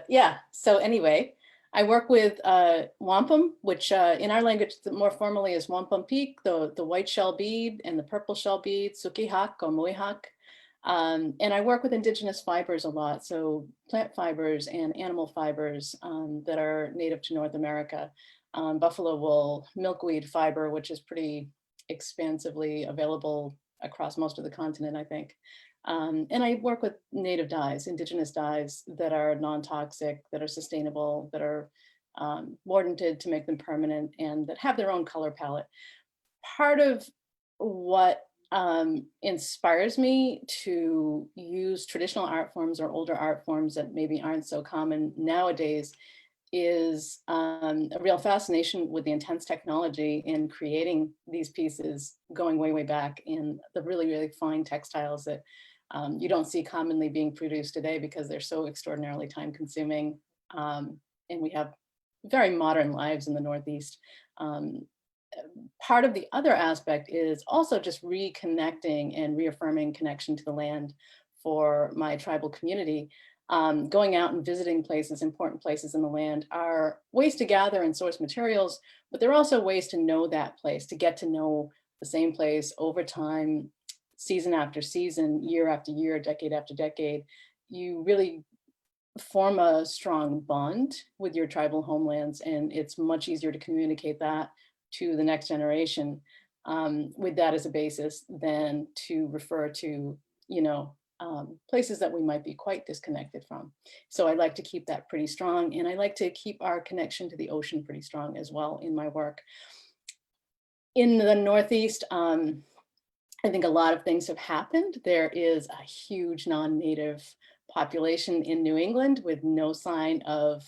Yeah, so anyway, I work with wampum, which in our language more formally is wampum peak, the white shell bead and the purple shell bead, sukihak or muihak. And I work with Indigenous fibers a lot, so plant fibers and animal fibers that are native to North America. Buffalo wool, milkweed fiber, which is pretty expansively available across most of the continent, I think. And I work with native dyes, Indigenous dyes that are non-toxic, that are sustainable, that are mordanted to make them permanent, and that have their own color palette. Part of what inspires me to use traditional art forms or older art forms that maybe aren't so common nowadays is a real fascination with the intense technology in creating these pieces, going way, way back in the really, really fine textiles that you don't see commonly being produced today because they're so extraordinarily time consuming. And we have very modern lives in the Northeast. Part of the other aspect is also just reconnecting and reaffirming connection to the land for my tribal community. Going out and visiting places, important places in the land, are ways to gather and source materials, but they're also ways to know that place, to get to know the same place over time, season after season, year after year, decade after decade. You really form a strong bond with your tribal homelands, and it's much easier to communicate that to the next generation with that as a basis than to refer to, places that we might be quite disconnected from. So I like to keep that pretty strong, and I like to keep our connection to the ocean pretty strong as well in my work. In the Northeast, I think a lot of things have happened. There is a huge non-native population in New England with no sign of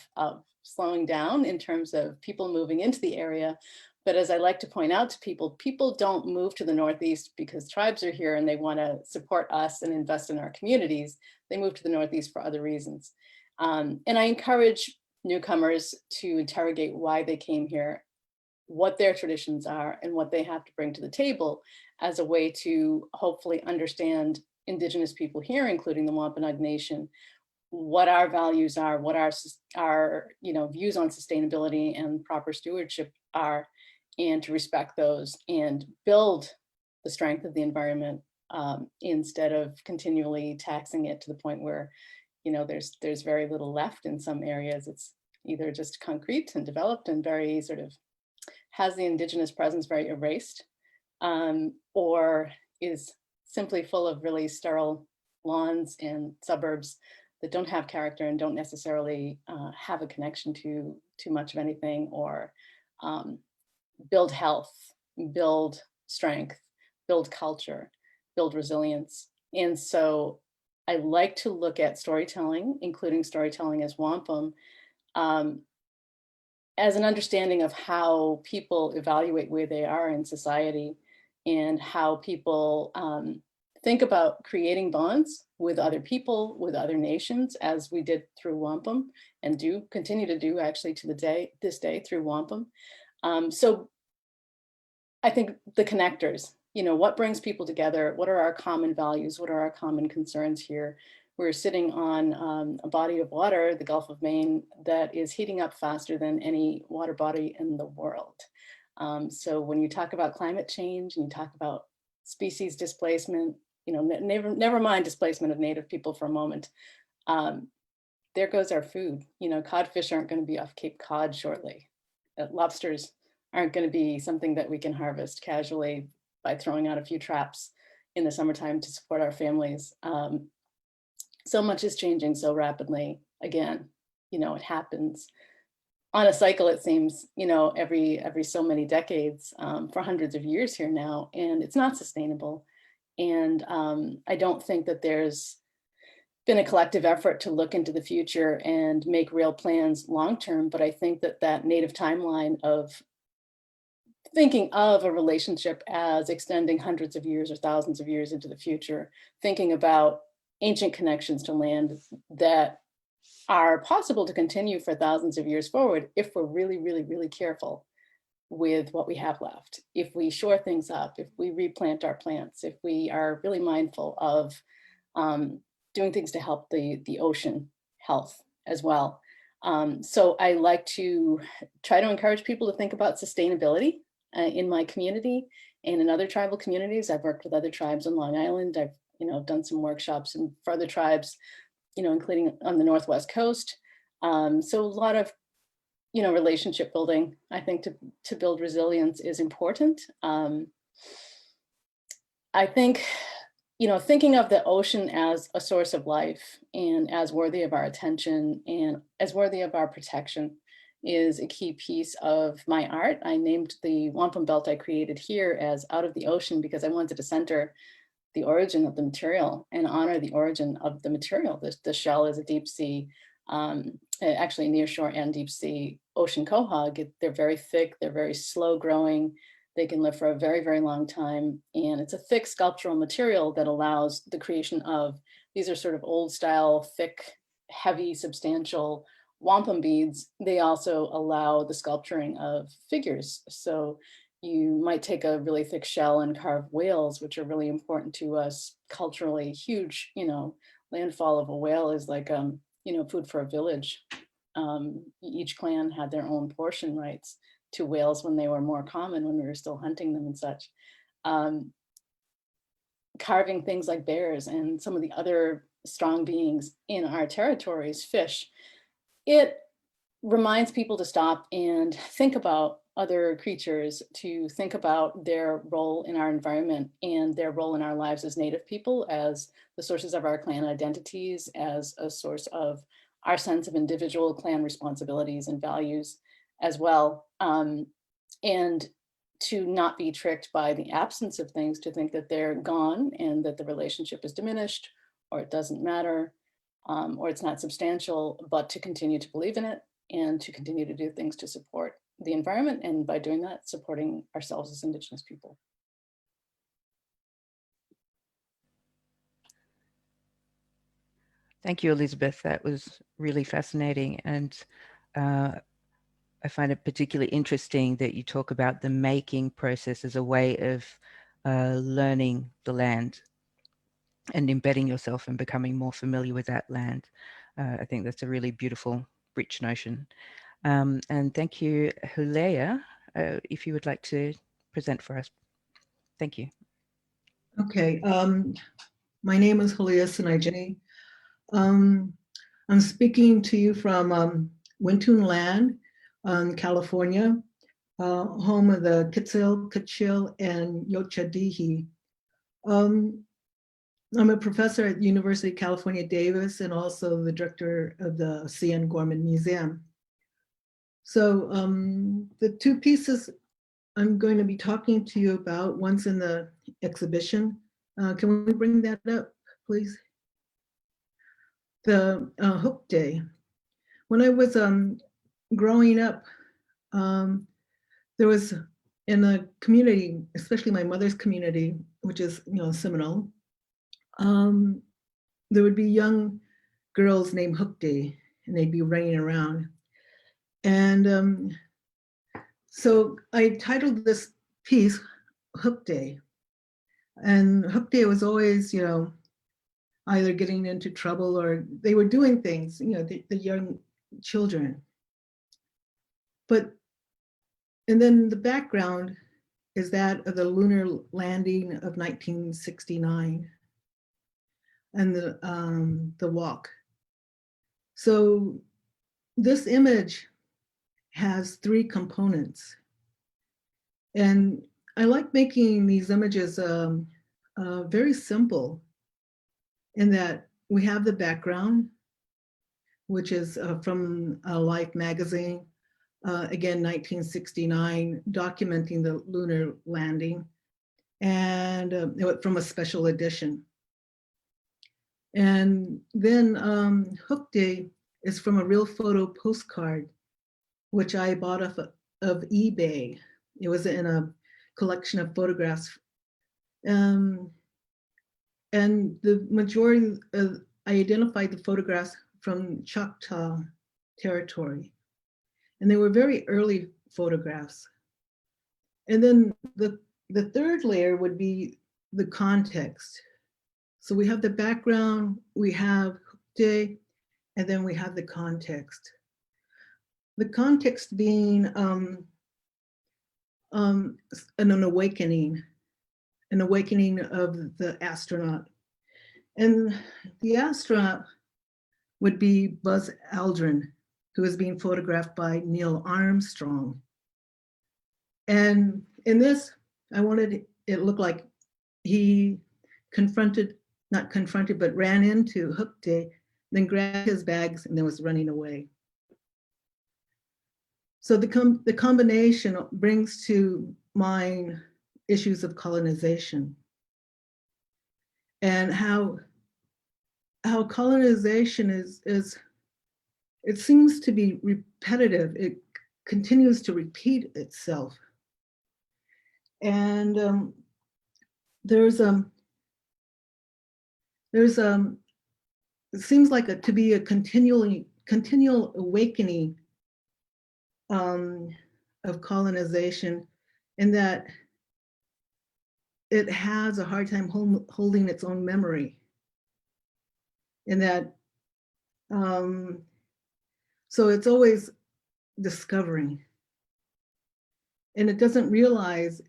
slowing down in terms of people moving into the area. But as I like to point out to people, people don't move to the Northeast because tribes are here and they want to support us and invest in our communities. They move to the Northeast for other reasons. And I encourage newcomers to interrogate why they came here, what their traditions are, and what they have to bring to the table as a way to hopefully understand Indigenous people here, including the Wampanoag Nation, what our values are, what our views on sustainability and proper stewardship are, and to respect those and build the strength of the environment instead of continually taxing it to the point where, there's very little left in some areas. It's either just concrete and developed and very sort of has the Indigenous presence very erased, or is simply full of really sterile lawns and suburbs that don't have character and don't necessarily have a connection to too much of anything, or build health, build strength, build culture, build resilience. And so I like to look at storytelling, including storytelling as wampum, as an understanding of how people evaluate where they are in society, and how people think about creating bonds with other people, with other nations, as we did through wampum, and do continue to do actually to this day through wampum. So I think the connectors, what brings people together? What are our common values? What are our common concerns here? We're sitting on a body of water, the Gulf of Maine, that is heating up faster than any water body in the world. So when you talk about climate change and you talk about species displacement, never mind displacement of native people for a moment, there goes our food. Codfish aren't going to be off Cape Cod shortly. Lobsters aren't going to be something that we can harvest casually by throwing out a few traps in the summertime to support our families. So much is changing so rapidly. Again, it happens on a cycle, it seems, every so many decades, for hundreds of years here now, and it's not sustainable. And I don't think that there's been a collective effort to look into the future and make real plans long-term, but I think that native timeline of thinking of a relationship as extending hundreds of years or thousands of years into the future, thinking about ancient connections to land that are possible to continue for thousands of years forward if we're really, really, really careful with what we have left. If we shore things up, if we replant our plants, if we are really mindful of doing things to help the ocean health as well. So I like to try to encourage people to think about sustainability in my community and in other tribal communities. I've worked with other tribes on Long Island. I've done some workshops and for other tribes, including on the Northwest coast. So a lot of, relationship building, I think to build resilience is important. I think, thinking of the ocean as a source of life and as worthy of our attention and as worthy of our protection is a key piece of my art. I named the Wampum Belt I created here as Out of the Ocean because I wanted to center the origin of the material and honor the origin of the material. The shell is a deep sea, actually near shore and deep sea ocean quahog. They're very thick, they're very slow growing. They can live for a very, very long time. And it's a thick sculptural material that allows the creation of, these are sort of old style, thick, heavy, substantial wampum beads. They also allow the sculpturing of figures. So you might take a really thick shell and carve whales, which are really important to us culturally. Huge, landfall of a whale is like, food for a village. Each clan had their own portion rights to whales when they were more common, when we were still hunting them and such. Carving things like bears and some of the other strong beings in our territories, fish. It reminds people to stop and think about other creatures, to think about their role in our environment and their role in our lives as Native people, as the sources of our clan identities, as a source of our sense of individual clan responsibilities and values as well. And to not be tricked by the absence of things, to think that they're gone and that the relationship is diminished or it doesn't matter or it's not substantial, but to continue to believe in it and to continue to do things to support the environment, and by doing that, supporting ourselves as Indigenous people. Thank you, Elizabeth. That was really fascinating. And I find it particularly interesting that you talk about the making process as a way of learning the land and embedding yourself and becoming more familiar with that land. I think that's a really beautiful, rich notion. And thank you, Hulea, if you would like to present for us. Thank you. Okay, my name is Hulea Sinajini. I'm speaking to you from Wintun Land, California, home of the Kitsil, Kitchil, and Yochadihi. I'm a professor at University of California, Davis, and also the director of the C.N. Gorman Museum. So the two pieces I'm going to be talking to you about, one's in the exhibition. Can we bring that up, please? The Hook Day. When I was growing up, there was in a community, especially my mother's community, which is, Seminole, there would be young girls named Hook Day, and they'd be running around. And so I titled this piece Hook Day. And Hook Day was always, either getting into trouble or they were doing things, the young children. And then the background is that of the lunar landing of 1969 and the walk. So this image has three components. And I like making these images very simple in that we have the background, which is from Life magazine, again, 1969, documenting the lunar landing, and from a special edition. And then Hook Day is from a real photo postcard, which I bought off of eBay. It was in a collection of photographs. And the majority I identified the photographs from Choctaw territory. And they were very early photographs. And then the third layer would be the context. So we have the background, we have Hook Day, and then we have the context. The context being an awakening of the astronaut. And the astronaut would be Buzz Aldrin, who was being photographed by Neil Armstrong. And in this, I wanted it look like he but ran into Hook Day, then grabbed his bags and then was running away. So the combination brings to mind issues of colonization and how colonization is it seems to be repetitive. It continues to repeat itself. And it seems like to be a continual awakening of colonization, in that it has a hard time holding its own memory. In that, so it's always discovering, and it doesn't realize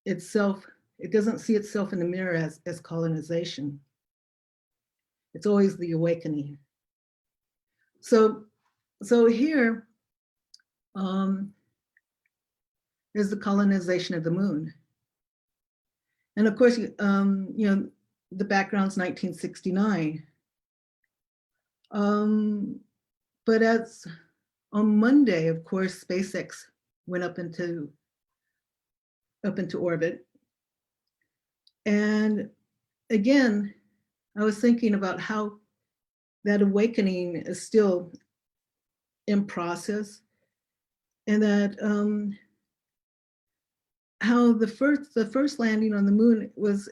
itself. It doesn't see itself in the mirror as colonization. It's always the awakening. So here is the colonization of the moon. And of course, the background's 1969. But on Monday, of course, SpaceX went up into orbit. And again, I was thinking about how that awakening is still in process, and that how the first landing on the moon was,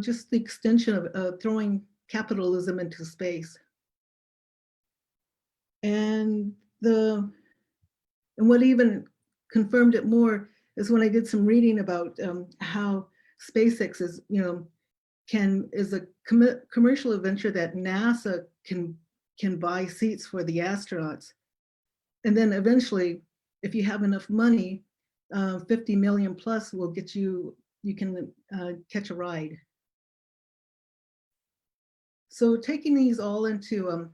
just the extension of throwing capitalism into space. And what even confirmed it more is when I did some reading about how SpaceX is, is a commercial venture that NASA can buy seats for the astronauts. And then eventually, if you have enough money, 50 million plus will get you can catch a ride. So taking these all into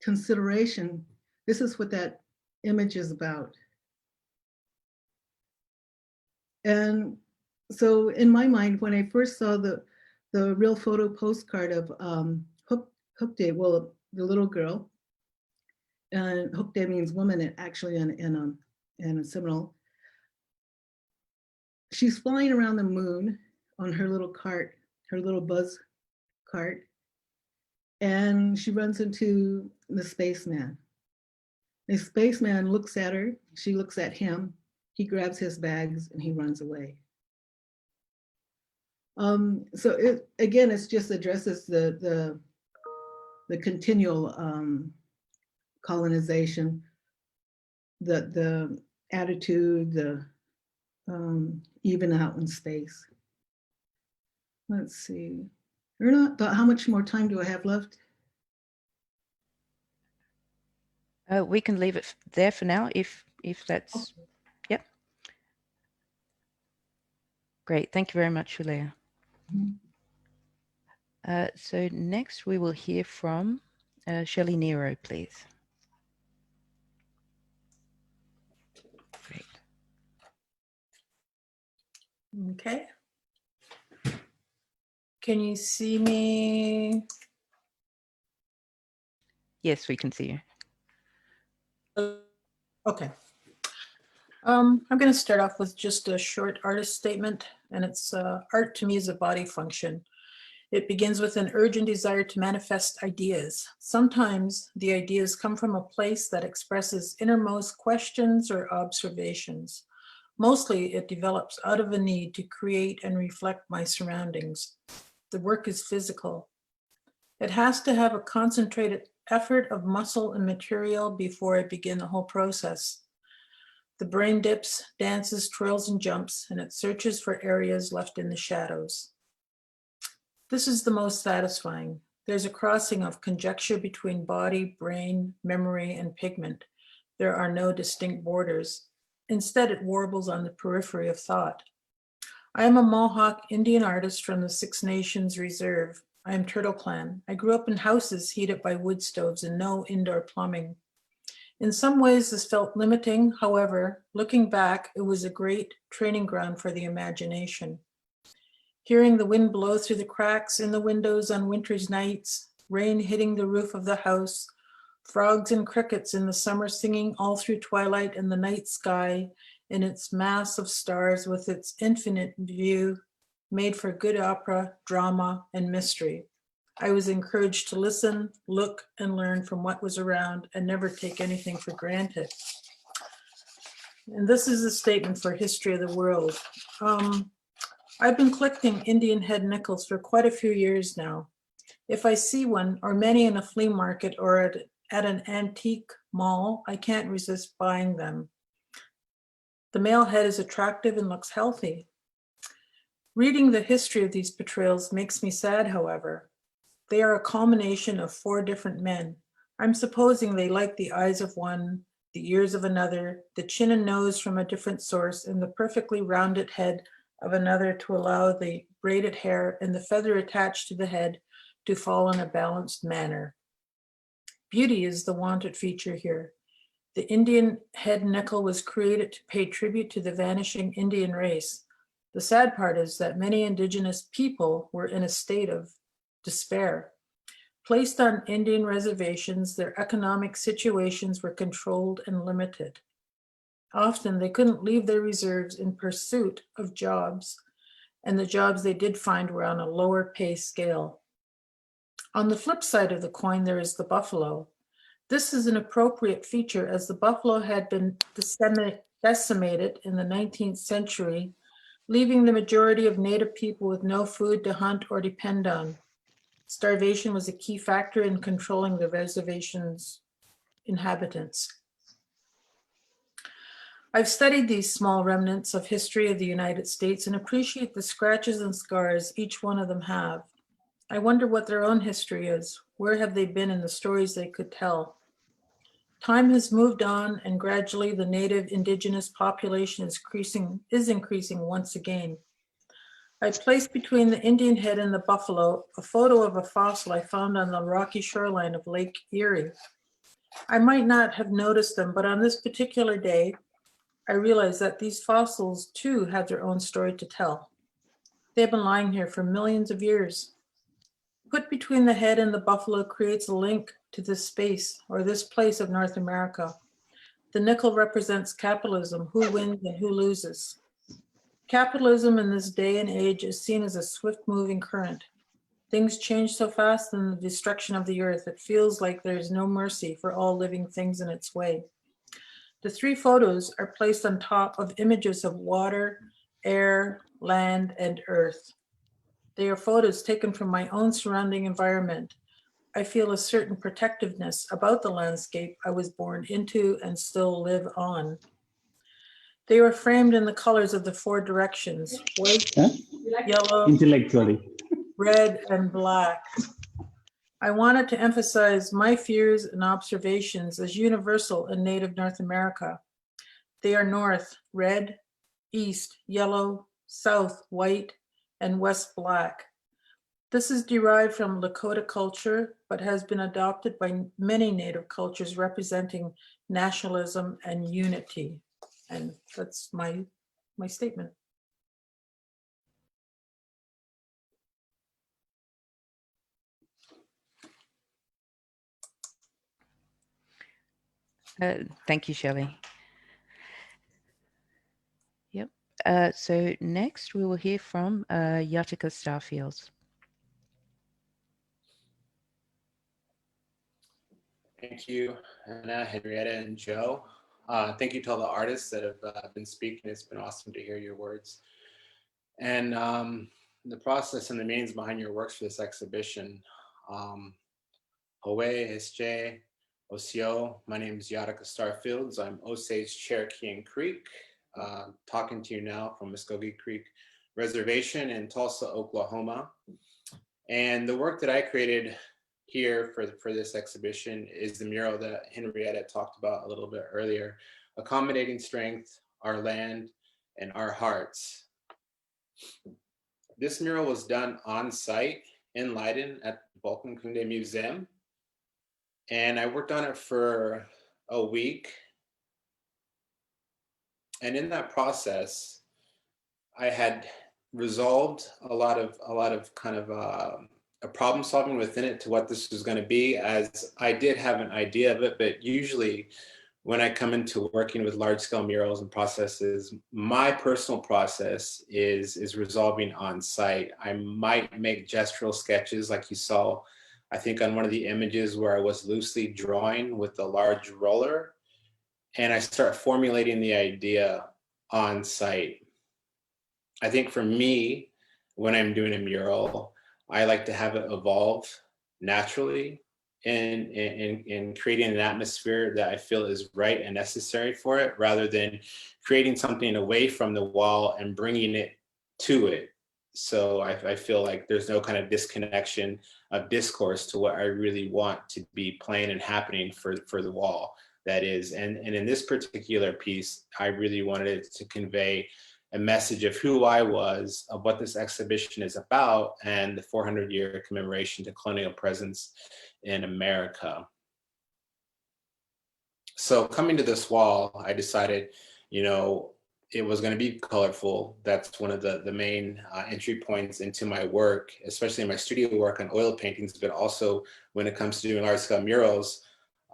consideration, this is what that image is about. And so in my mind, when I first saw the the real photo postcard of Hookday, well, the little girl. And Hookday means woman, actually, in a Seminole. She's flying around the moon on her little cart, her little buzz cart, and she runs into the spaceman. The spaceman looks at her, she looks at him, he grabs his bags and he runs away. So again, it just addresses the continual colonization, the attitude, the even out in space. Let's see. Erna, how much more time do I have left? We can leave it there for now if that's, Okay. Yep. Great, thank you very much, Julia. So next we will hear from Shelly Nero, please. Great. Okay. Can you see me? Yes, we can see you. Okay. I'm going to start off with just a short artist statement, and it's art to me is a body function. It begins with an urgent desire to manifest ideas. Sometimes the ideas come from a place that expresses innermost questions or observations. Mostly it develops out of a need to create and reflect my surroundings. The work is physical. It has to have a concentrated effort of muscle and material before I begin the whole process. The brain dips, dances, twirls, and jumps, and it searches for areas left in the shadows. This is the most satisfying. There's a crossing of conjecture between body, brain, memory, and pigment. There are no distinct borders. Instead, it warbles on the periphery of thought. I am a Mohawk Indian artist from the Six Nations Reserve. I am Turtle Clan. I grew up in houses heated by wood stoves and no indoor plumbing. In some ways, this felt limiting. However, looking back, it was a great training ground for the imagination. Hearing the wind blow through the cracks in the windows on winter's nights, rain hitting the roof of the house, frogs and crickets in the summer singing all through twilight and the night sky in its mass of stars with its infinite view, made for good opera, drama, and mystery. I was encouraged to listen, look, and learn from what was around and never take anything for granted. And this is a statement for History of the World. I've been collecting Indian head nickels for quite a few years now. If I see one or many in a flea market or at an antique mall, I can't resist buying them. The male head is attractive and looks healthy. Reading the history of these portrayals makes me sad, however. They are a culmination of 4 different men. I'm supposing they like the eyes of one, the ears of another, the chin and nose from a different source, and the perfectly rounded head of another to allow the braided hair and the feather attached to the head to fall in a balanced manner. Beauty is the wanted feature here. The Indian head nickel was created to pay tribute to the vanishing Indian race. The sad part is that many Indigenous people were in a state of despair. Placed on Indian reservations, their economic situations were controlled and limited. Often they couldn't leave their reserves in pursuit of jobs, and the jobs they did find were on a lower pay scale. On the flip side of the coin, there is the buffalo. This is an appropriate feature as the buffalo had been decimated in the 19th century, leaving the majority of Native people with no food to hunt or depend on. Starvation was a key factor in controlling the reservation's inhabitants. I've studied these small remnants of history of the United States and appreciate the scratches and scars each one of them have. I wonder what their own history is. Where have they been in the stories they could tell? Time has moved on, and gradually the Native Indigenous population is increasing once again. I placed between the Indian head and the buffalo a photo of a fossil I found on the rocky shoreline of Lake Erie. I might not have noticed them, but on this particular day, I realized that these fossils too had their own story to tell. They've been lying here for millions of years. Put between the head and the buffalo creates a link to this space or this place of North America. The nickel represents capitalism, who wins and who loses. Capitalism in this day and age is seen as a swift-moving current. Things change so fast in the destruction of the earth, it feels like there's no mercy for all living things in its way. The three photos are placed on top of images of water, air, land, and earth. They are photos taken from my own surrounding environment. I feel a certain protectiveness about the landscape I was born into and still live on. They were framed in the colors of the four directions: white, yellow, Intellectually. red, and black. I wanted to emphasize my fears and observations as universal in native North America. They are north, red, east, yellow, south, white, and west, black. This is derived from Lakota culture, but has been adopted by many native cultures representing nationalism and unity. And that's my statement. Thank you, Shelly. Yep. So next we will hear from Yatika Starfields. Thank you, Anna, Henrietta, and Joe. Thank you to all the artists that have been speaking. It's been awesome to hear your words. And the process and the means behind your works for this exhibition. Howe, Esche, Osio, my name is Yatika Starfields. I'm Osage, Cherokee, and Creek, talking to you now from Muskogee Creek Reservation in Tulsa, Oklahoma. And the work that I created here for this exhibition is the mural that Henrietta talked about a little bit earlier, Accommodating Strength, Our Land, and Our Hearts. This mural was done on site in Leiden at the Volkenkunde Museum. And I worked on it for a week. And in that process, I had resolved a lot of kind of a problem solving within it to what this was going to be, as I did have an idea of it, but usually when I come into working with large scale murals and processes, my personal process is resolving on site. I might make gestural sketches like you saw, I think on one of the images where I was loosely drawing with the large roller, and I start formulating the idea on site. I think for me, when I'm doing a mural, I like to have it evolve naturally in creating an atmosphere that I feel is right and necessary for it, rather than creating something away from the wall and bringing it to it. So I feel like there's no kind of disconnection of discourse to what I really want to be playing and happening for the wall, that is. And in this particular piece, I really wanted it to convey a message of who I was, of what this exhibition is about, and the 400-year commemoration to colonial presence in America. So coming to this wall, I decided, it was going to be colorful. That's one of the main entry points into my work, especially in my studio work on oil paintings, but also when it comes to doing large scale murals.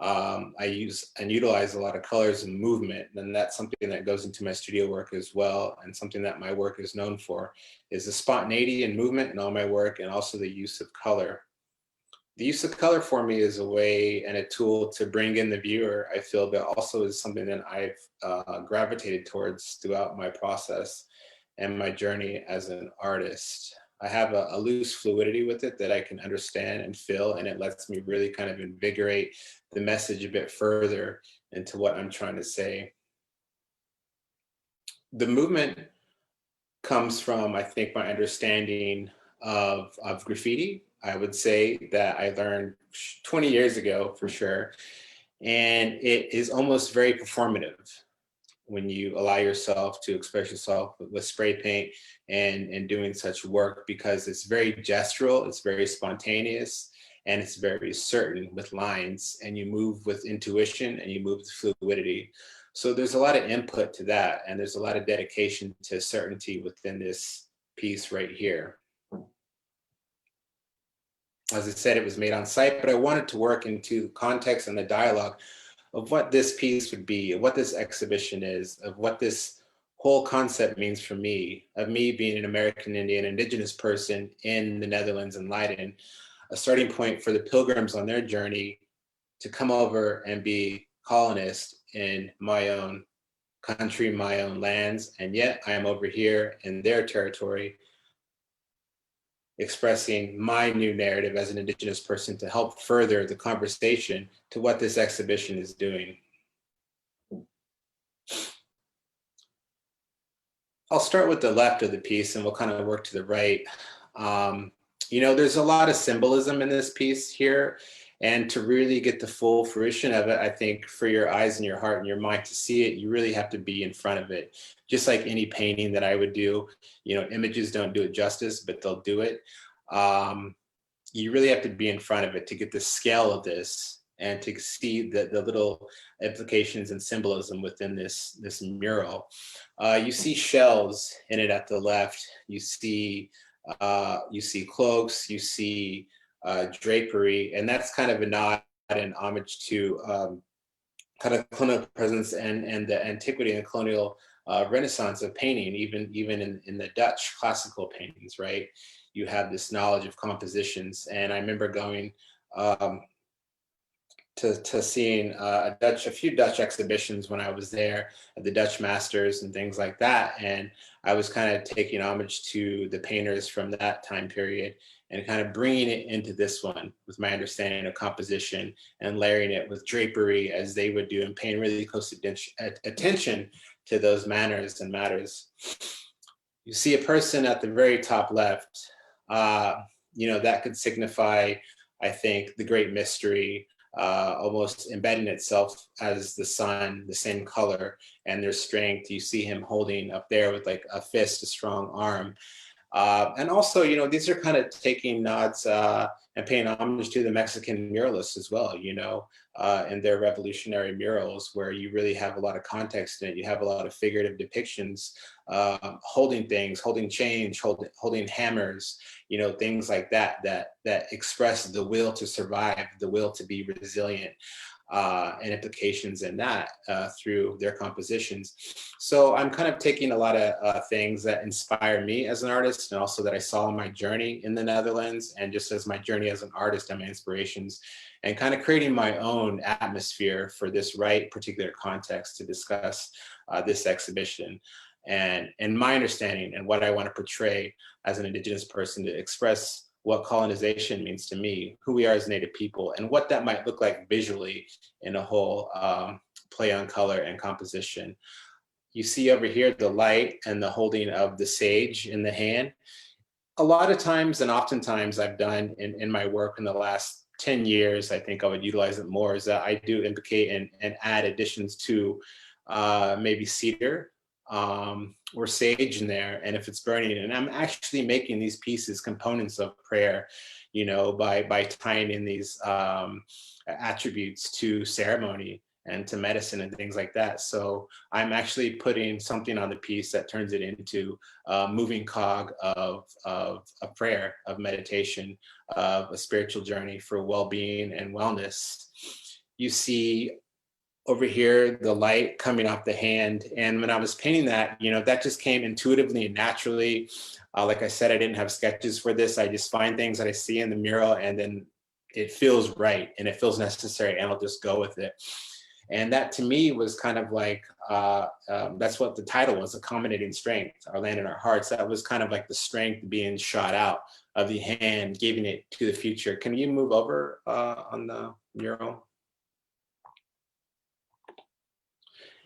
I use and utilize a lot of colors and movement, and that's something that goes into my studio work as well, and something that my work is known for is the spontaneity and movement in all my work, and also the use of color. The use of color for me is a way and a tool to bring in the viewer, I feel, but also is something that I've gravitated towards throughout my process and my journey as an artist. I have a loose fluidity with it that I can understand and feel, and it lets me really kind of invigorate the message a bit further into what I'm trying to say. The movement comes from, I think, my understanding of graffiti. I would say that I learned 20 years ago for sure, and it is almost very performative when you allow yourself to express yourself with spray paint and doing such work, because it's very gestural, it's very spontaneous, and it's very certain with lines, and you move with intuition and you move with fluidity. So there's a lot of input to that, and there's a lot of dedication to certainty within this piece right here. As I said, it was made on site, but I wanted to work into the context and the dialogue of what this piece would be, of what this exhibition is, of what this whole concept means for me, of me being an American Indian, Indigenous person in the Netherlands and Leiden, a starting point for the Pilgrims on their journey to come over and be colonists in my own country, my own lands, and yet I am over here in their territory, expressing my new narrative as an Indigenous person to help further the conversation to what this exhibition is doing. I'll start with the left of the piece and we'll kind of work to the right. You know, there's a lot of symbolism in this piece here, and to really get the full fruition of it, I think for your eyes and your heart and your mind to see it, you really have to be in front of it. Just like any painting that I would do, you know, images don't do it justice, but they'll do it. You really have to be in front of it to get the scale of this and to see the little implications and symbolism within this mural. You see shells in it at the left. You see cloaks, you see drapery, and that's kind of a nod and homage to kind of colonial presence and the antiquity and the colonial renaissance of painting, even in the Dutch classical paintings, right? You have this knowledge of compositions. And I remember going to seeing a few Dutch exhibitions when I was there at the Dutch Masters and things like that. And I was kind of taking homage to the painters from that time period and kind of bringing it into this one with my understanding of composition and layering it with drapery as they would do and paying really close attention to those manners and matters. You see a person at the very top left, you know, that could signify, I think, the great mystery, almost embedding itself as the sun, the same color and their strength. You see him holding up there with like a fist, a strong arm. And also, you know, these are kind of taking nods and paying homage to the Mexican muralists as well, you know, in their revolutionary murals where you really have a lot of context in it. You have a lot of figurative depictions, holding things, holding change, holding hammers, you know, things like that express the will to survive, the will to be resilient. And implications in that through their compositions. So I'm kind of taking a lot of things that inspire me as an artist and also that I saw in my journey in the Netherlands and just as my journey as an artist and my inspirations and kind of creating my own atmosphere for this right particular context to discuss this exhibition. And my understanding and what I want to portray as an Indigenous person to express what colonization means to me, who we are as Native people, and what that might look like visually in a whole play on color and composition. You see over here the light and the holding of the sage in the hand. A lot of times and oftentimes I've done in my work in the last 10 years, I think I would utilize it more, is that I do implicate and add additions to maybe cedar, or sage in there, and if it's burning, and I'm actually making these pieces components of prayer, you know, by tying in these attributes to ceremony and to medicine and things like that. So I'm actually putting something on the piece that turns it into a moving cog of a prayer, of meditation, of a spiritual journey for well-being and wellness. You see over here, the light coming off the hand. And when I was painting that, you know, that just came intuitively and naturally. Like I said, I didn't have sketches for this. I just find things that I see in the mural and then it feels right and it feels necessary and I'll just go with it. And that to me was kind of like, that's what the title was, Accommodating Strength, Our Land and Our Hearts. That was kind of like the strength being shot out of the hand, giving it to the future. Can you move over on the mural?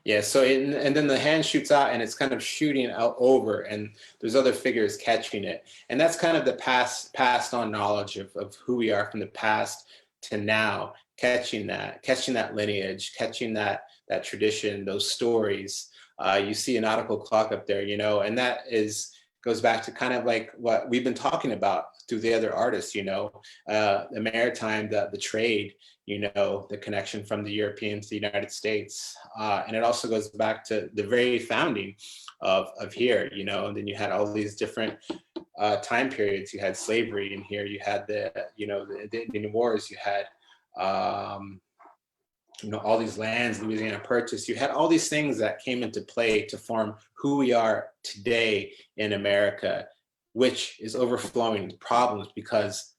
Yeah, so and then the hand shoots out and it's kind of shooting out over and there's other figures catching it. And that's kind of the passed on knowledge of who we are from the past to now, catching that lineage, catching that tradition, those stories. You see a nautical clock up there, you know, and that goes back to kind of like what we've been talking about through the other artists, you know, the maritime, the trade, you know, the connection from the Europeans to the United States. And it also goes back to the very founding of here, you know. And then you had all these different time periods. You had slavery in here, you had the Indian Wars, you had all these lands Louisiana Purchase. You had all these things that came into play to form who we are today in America, which is overflowing with problems because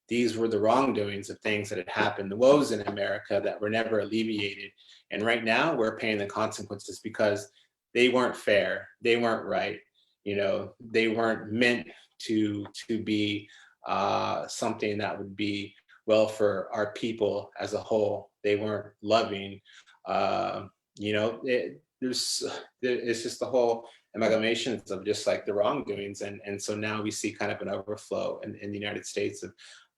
these were the wrongdoings of things that had happened, the woes in America that were never alleviated. And right now we're paying the consequences because they weren't fair, they weren't right, they weren't meant to be something that would be well for our people as a whole. They weren't loving. It's just the whole amalgamation of just like the wrongdoings, and so now we see kind of an overflow in the United States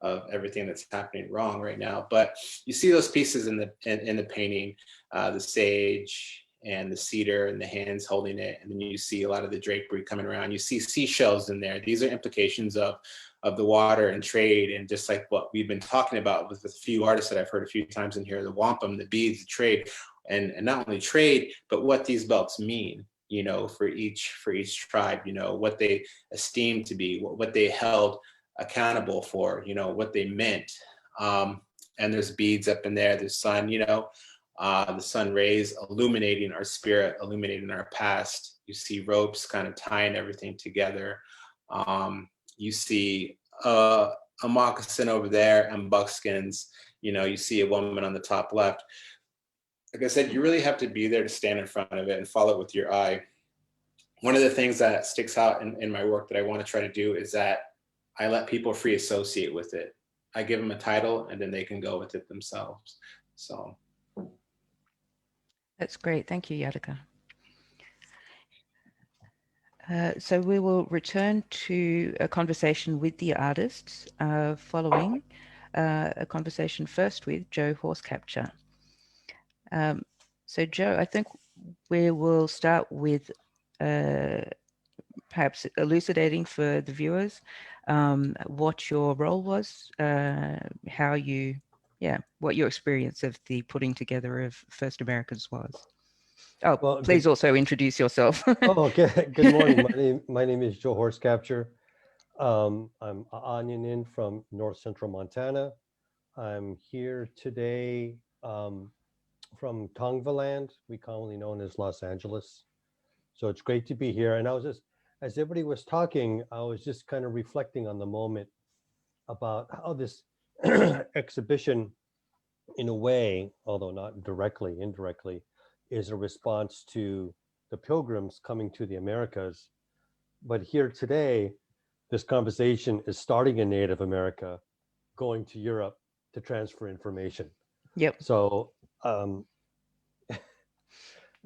of everything that's happening wrong right now. But you see those pieces in the painting, the sage and the cedar and the hands holding it, and then you see a lot of the drapery coming around. You see seashells in there. These are implications of the water and trade, and just like what we've been talking about with a few artists that I've heard a few times in here, the wampum, the beads, the trade, and not only trade, but what these belts mean, for each tribe, what they esteemed to be, what they held accountable for, what they meant. And there's beads up in there, the sun, the sun rays illuminating our spirit, illuminating our past. You see ropes kind of tying everything together. You see a moccasin over there and buckskins. You see a woman on the top left. Like I said, you really have to be there to stand in front of it and follow it with your eye. One of the things that sticks out in my work that I want to try to do is that I let people free associate with it. I give them a title and then they can go with it themselves. So. That's great. Thank you, Yadika. So we will return to a conversation with the artists following a conversation first with Joe Horsecapture. So Joe, I think we will start with perhaps elucidating for the viewers what your role was, what your experience of the putting together of First Americans was. Oh, well, please also introduce yourself. Oh, okay. Good morning. My name is Joe Horsecapture. I'm Anyanin from North Central Montana. I'm here today from Tongvaland, we commonly known as Los Angeles. So it's great to be here. And I was just, as everybody was talking, I was just kind of reflecting on the moment about how this exhibition, in a way, although not directly, indirectly, is a response to the Pilgrims coming to the Americas. But here today, this conversation is starting in Native America, going to Europe to transfer information. Yep. So,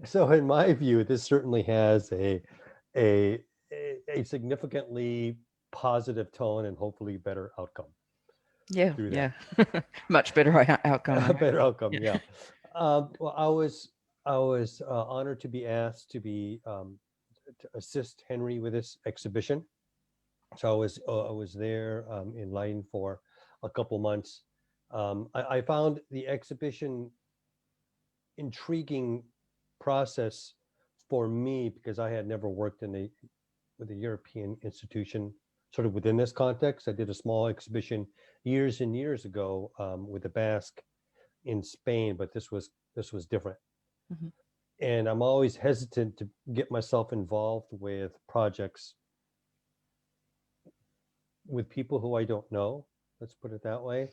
so in my view, this certainly has a significantly positive tone and hopefully better outcome. Yeah. Much better outcome. Better outcome. Yeah. Well, I was honored to be asked to assist Henry with this exhibition. So I was there in Leiden for a couple months. I found the exhibition intriguing process for me because I had never worked with a European institution sort of within this context. I did a small exhibition years and years ago with the Basque in Spain, but this was different. Mm-hmm. And I'm always hesitant to get myself involved with projects with people who I don't know. Let's put it that way.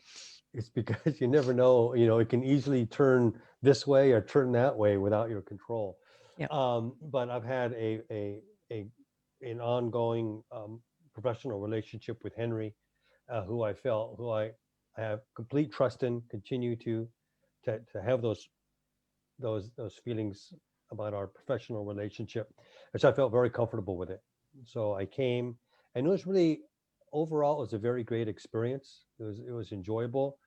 It's because you never know, it can easily turn this way or turn that way without your control. Yeah. But I've had an ongoing professional relationship with Henry, who I have complete trust in, continue to have those feelings about our professional relationship, which I felt very comfortable with it. So I came, and it was really, overall, it was a very great experience. It was enjoyable.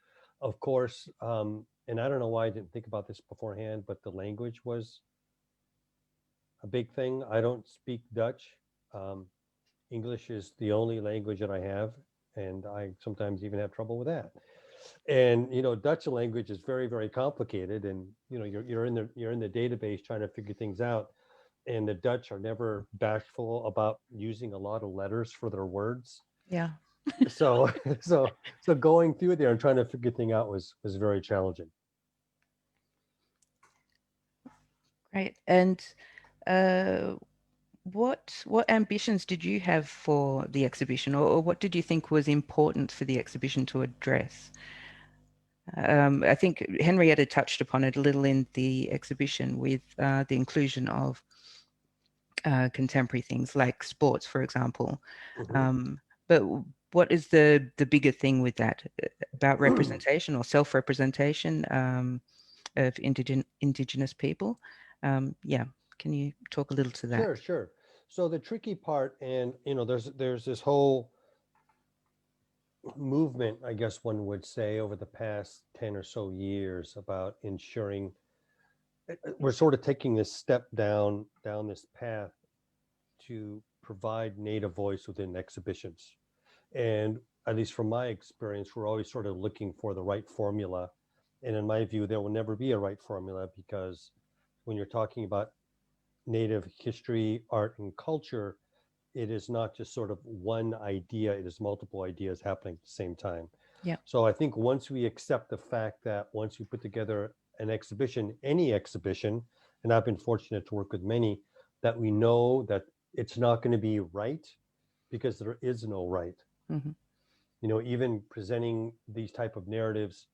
Of course, and I don't know why I didn't think about this beforehand, but the language was a big thing. I don't speak Dutch. English is the only language that I have, and I sometimes even have trouble with that. And Dutch language is very, very complicated, and you're in the database trying to figure things out. and the Dutch are never bashful about using a lot of letters for their words. Yeah. So so going through there and trying to figure things out was very challenging. Great. And what ambitions did you have for the exhibition, or what did you think was important for the exhibition to address? I think Henrietta touched upon it a little in the exhibition with the inclusion of contemporary things like sports, for example. But what is the bigger thing with that, about representation or self-representation of indigenous people? Yeah, can you talk a little to that? Sure. So the tricky part, and there's this whole movement, I guess one would say, over the past 10 or so years about ensuring we're sort of taking this step down this path to provide Native voice within exhibitions. And at least from my experience, we're always sort of looking for the right formula. And in my view, there will never be a right formula, because when you're talking about Native history, art, and culture, it is not just sort of one idea, it is multiple ideas happening at the same time. Yeah. So I think once we accept the fact that once we put together an exhibition, any exhibition, and I've been fortunate to work with many, that we know that it's not going to be right, because there is no right. Even presenting these type of narratives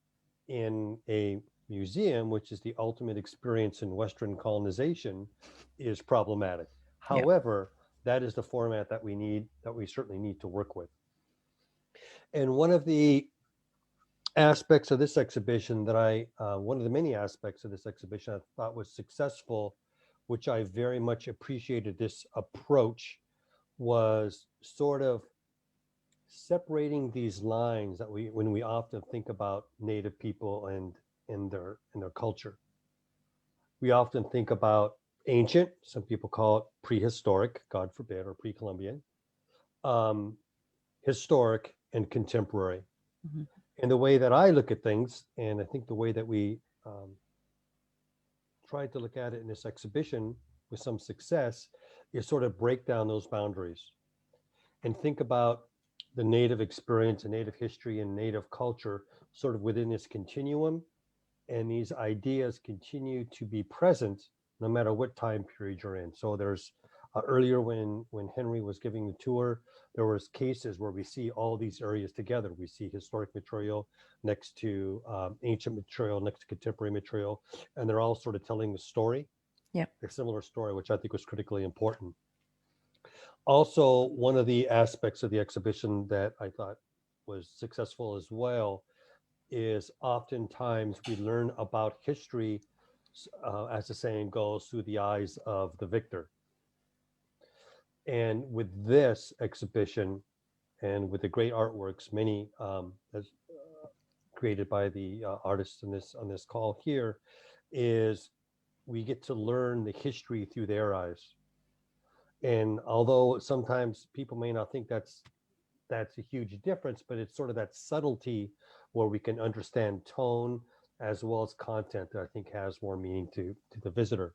in a museum, which is the ultimate experience in Western colonization, is problematic. However, that is the format that we certainly need to work with. And one of the aspects of this exhibition that one of the many aspects of this exhibition I thought was successful, which I very much appreciated this approach, was sort of separating these lines that when we often think about Native people and in their culture. We often think about ancient, some people call it prehistoric, God forbid, or pre-Columbian, historic, and contemporary. And the way that I look at things, and I think the way that we tried to look at it in this exhibition with some success, is sort of break down those boundaries and think about the Native experience and Native history and Native culture sort of within this continuum. And these ideas continue to be present no matter what time period you're in. So there's earlier when Henry was giving the tour, there was cases where we see all these areas together. We see historic material next to ancient material, next to contemporary material, and they're all sort of telling the story, a similar story, which I think was critically important. Also, one of the aspects of the exhibition that I thought was successful as well is oftentimes we learn about history, as the saying goes, through the eyes of the victor. And with this exhibition and with the great artworks, many created by the artists on this call here, is we get to learn the history through their eyes. And although sometimes people may not think that's a huge difference, but it's sort of that subtlety where we can understand tone as well as content that I think has more meaning to the visitor.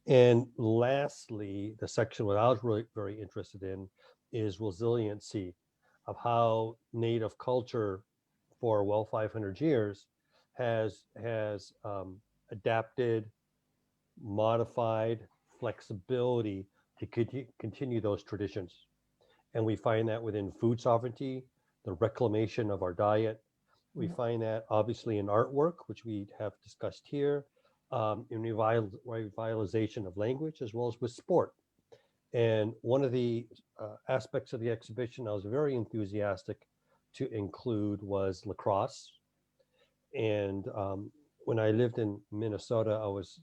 And lastly, the section that I was really very interested in is resiliency, of how Native culture for 500 years has adapted, modified, flexibility to continue those traditions. And we find that within food sovereignty, the reclamation of our diet. We find that obviously in artwork, which we have discussed here, in revitalization of language, as well as with sport. And one of the aspects of the exhibition I was very enthusiastic to include was lacrosse. And when I lived in Minnesota, I was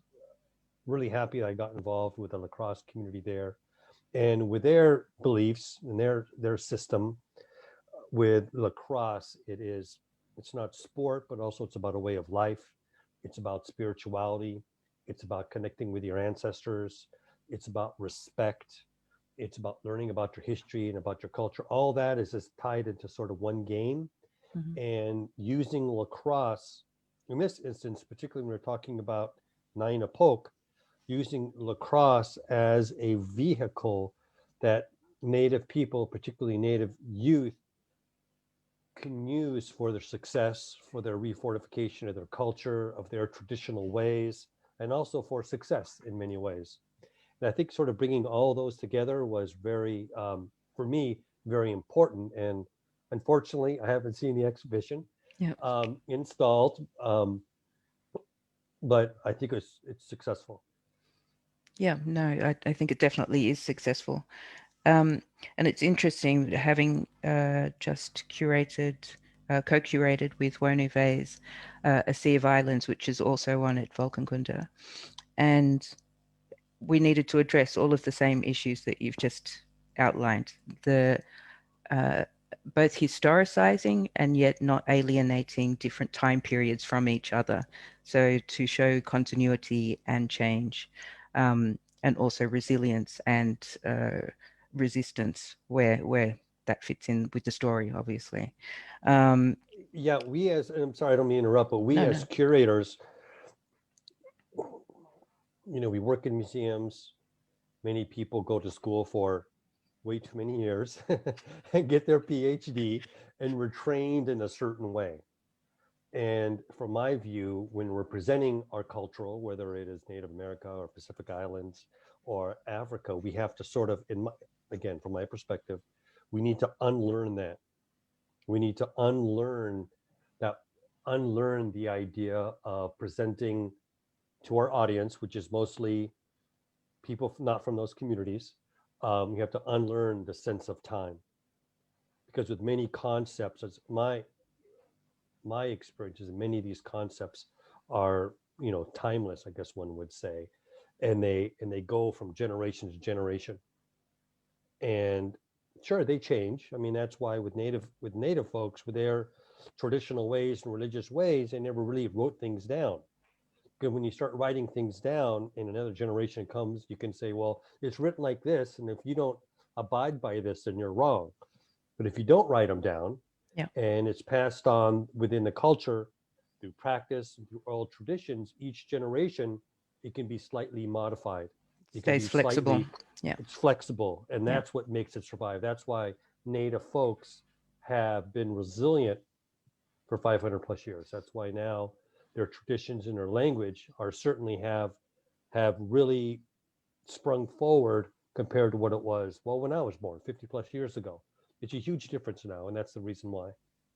really happy I got involved with the lacrosse community there. And with their beliefs and their system with lacrosse, it's not sport, but also it's about a way of life. It's about spirituality. It's about connecting with your ancestors. It's about respect. It's about learning about your history and about your culture. All that is just tied into sort of one game. And using lacrosse, in this instance, particularly when we're talking about Naina Poke, using lacrosse as a vehicle that Native people, particularly Native youth, can use for their success, for their refortification of their culture, of their traditional ways, and also for success in many ways. And I think sort of bringing all those together was very, for me, very important. And unfortunately, I haven't seen the exhibition Yeah. installed, but I think it's successful. Yeah, no, I think it definitely is successful. And it's interesting having just co-curated with Wonu Vase, A Sea of Islands, which is also on at Volkenkunde. And we needed to address all of the same issues that you've just outlined. The both historicizing and yet not alienating different time periods from each other. So to show continuity and change, and also resilience and resistance where that fits in with the story, obviously. Yeah, we as, and I'm sorry, I don't mean to interrupt, but we No, as no. curators, we work in museums. Many people go to school for way too many years and get their PhD, and we're trained in a certain way. And from my view, when we're presenting our cultural, whether it is Native America or Pacific Islands or Africa, we have to sort of, again, from my perspective, we need to unlearn that. We need to unlearn the idea of presenting to our audience, which is mostly people not from those communities. You have to unlearn the sense of time, because with many concepts, as my experience is many of these concepts are timeless, I guess one would say, and they go from generation to generation. And sure, they change. I mean, that's why with native folks, with their traditional ways and religious ways, they never really wrote things down. Because when you start writing things down and another generation comes, you can say, well, it's written like this, and if you don't abide by this, then you're wrong. But if you don't write them down, Yeah. and it's passed on within the culture through practice and through oral traditions, each generation, it can be slightly modified. It can Stays be flexible. slightly, Yeah. it's flexible, and Yeah. that's what makes it survive. That's why Native folks have been resilient for 500 plus years. That's why now their traditions and their language are certainly have really sprung forward compared to what it was, well, when I was born 50 plus years ago. It's a huge difference now, and that's the reason why.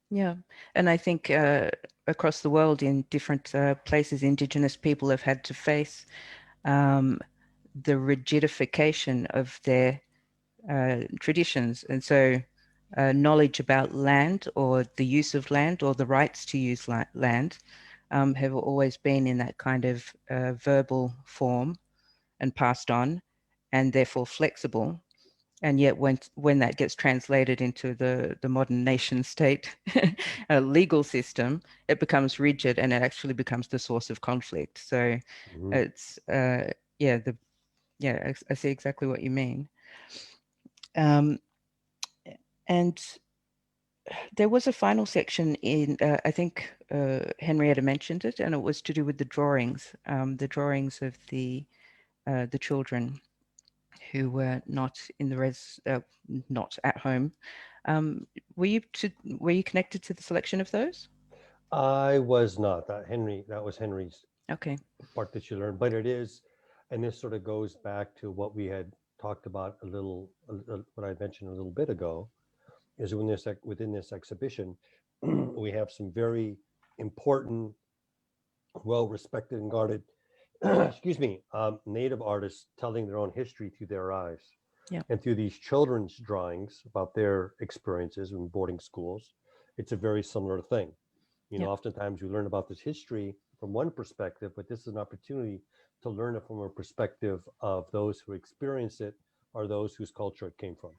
Yeah, and I think across the world in different places, Indigenous people have had to face the rigidification of their traditions. And so knowledge about land or the use of land or the rights to use land have always been in that kind of verbal form and passed on, and therefore flexible. And yet when that gets translated into the modern nation state legal system, it becomes rigid and it actually becomes the source of conflict. So it's I see exactly what you mean. And there was a final section in, I think Henrietta mentioned it, and it was to do with the drawings of the children who were not in the not at home. Were you connected to the selection of those? I was not. That was Henry's Okay. part that you learned, but it is, and this sort of goes back to what we had talked about what I mentioned a little bit ago, is within this exhibition, we have some very important, well-respected and guarded, excuse me, Native artists telling their own history through their eyes. Yeah. And through these children's drawings about their experiences in boarding schools, it's a very similar thing. Yeah. Oftentimes we learn about this history from one perspective, but this is an opportunity to learn it from a perspective of those who experience it or those whose culture it came from.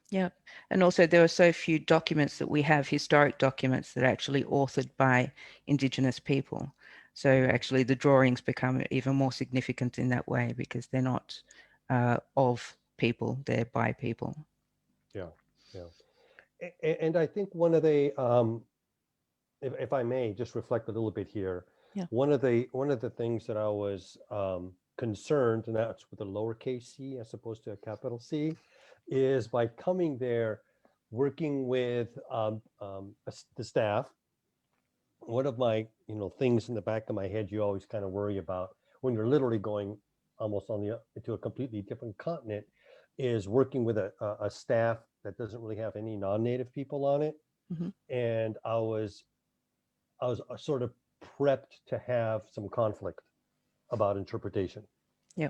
Yeah. And also there are so few documents that we have, historic documents that are actually authored by Indigenous people. So actually the drawings become even more significant in that way because they're not of people, they're by people. Yeah, yeah. And I think one of the, if I may just reflect a little bit here, Yeah. one of the things that I was concerned, and that's with a lowercase c as opposed to a capital C, is by coming there, working with the staff. One of my things in the back of my head you always kind of worry about when you're literally going almost to a completely different continent is working with a staff that doesn't really have any non-native people on it. Mm-hmm. And I was sort of prepped to have some conflict about interpretation. Yeah.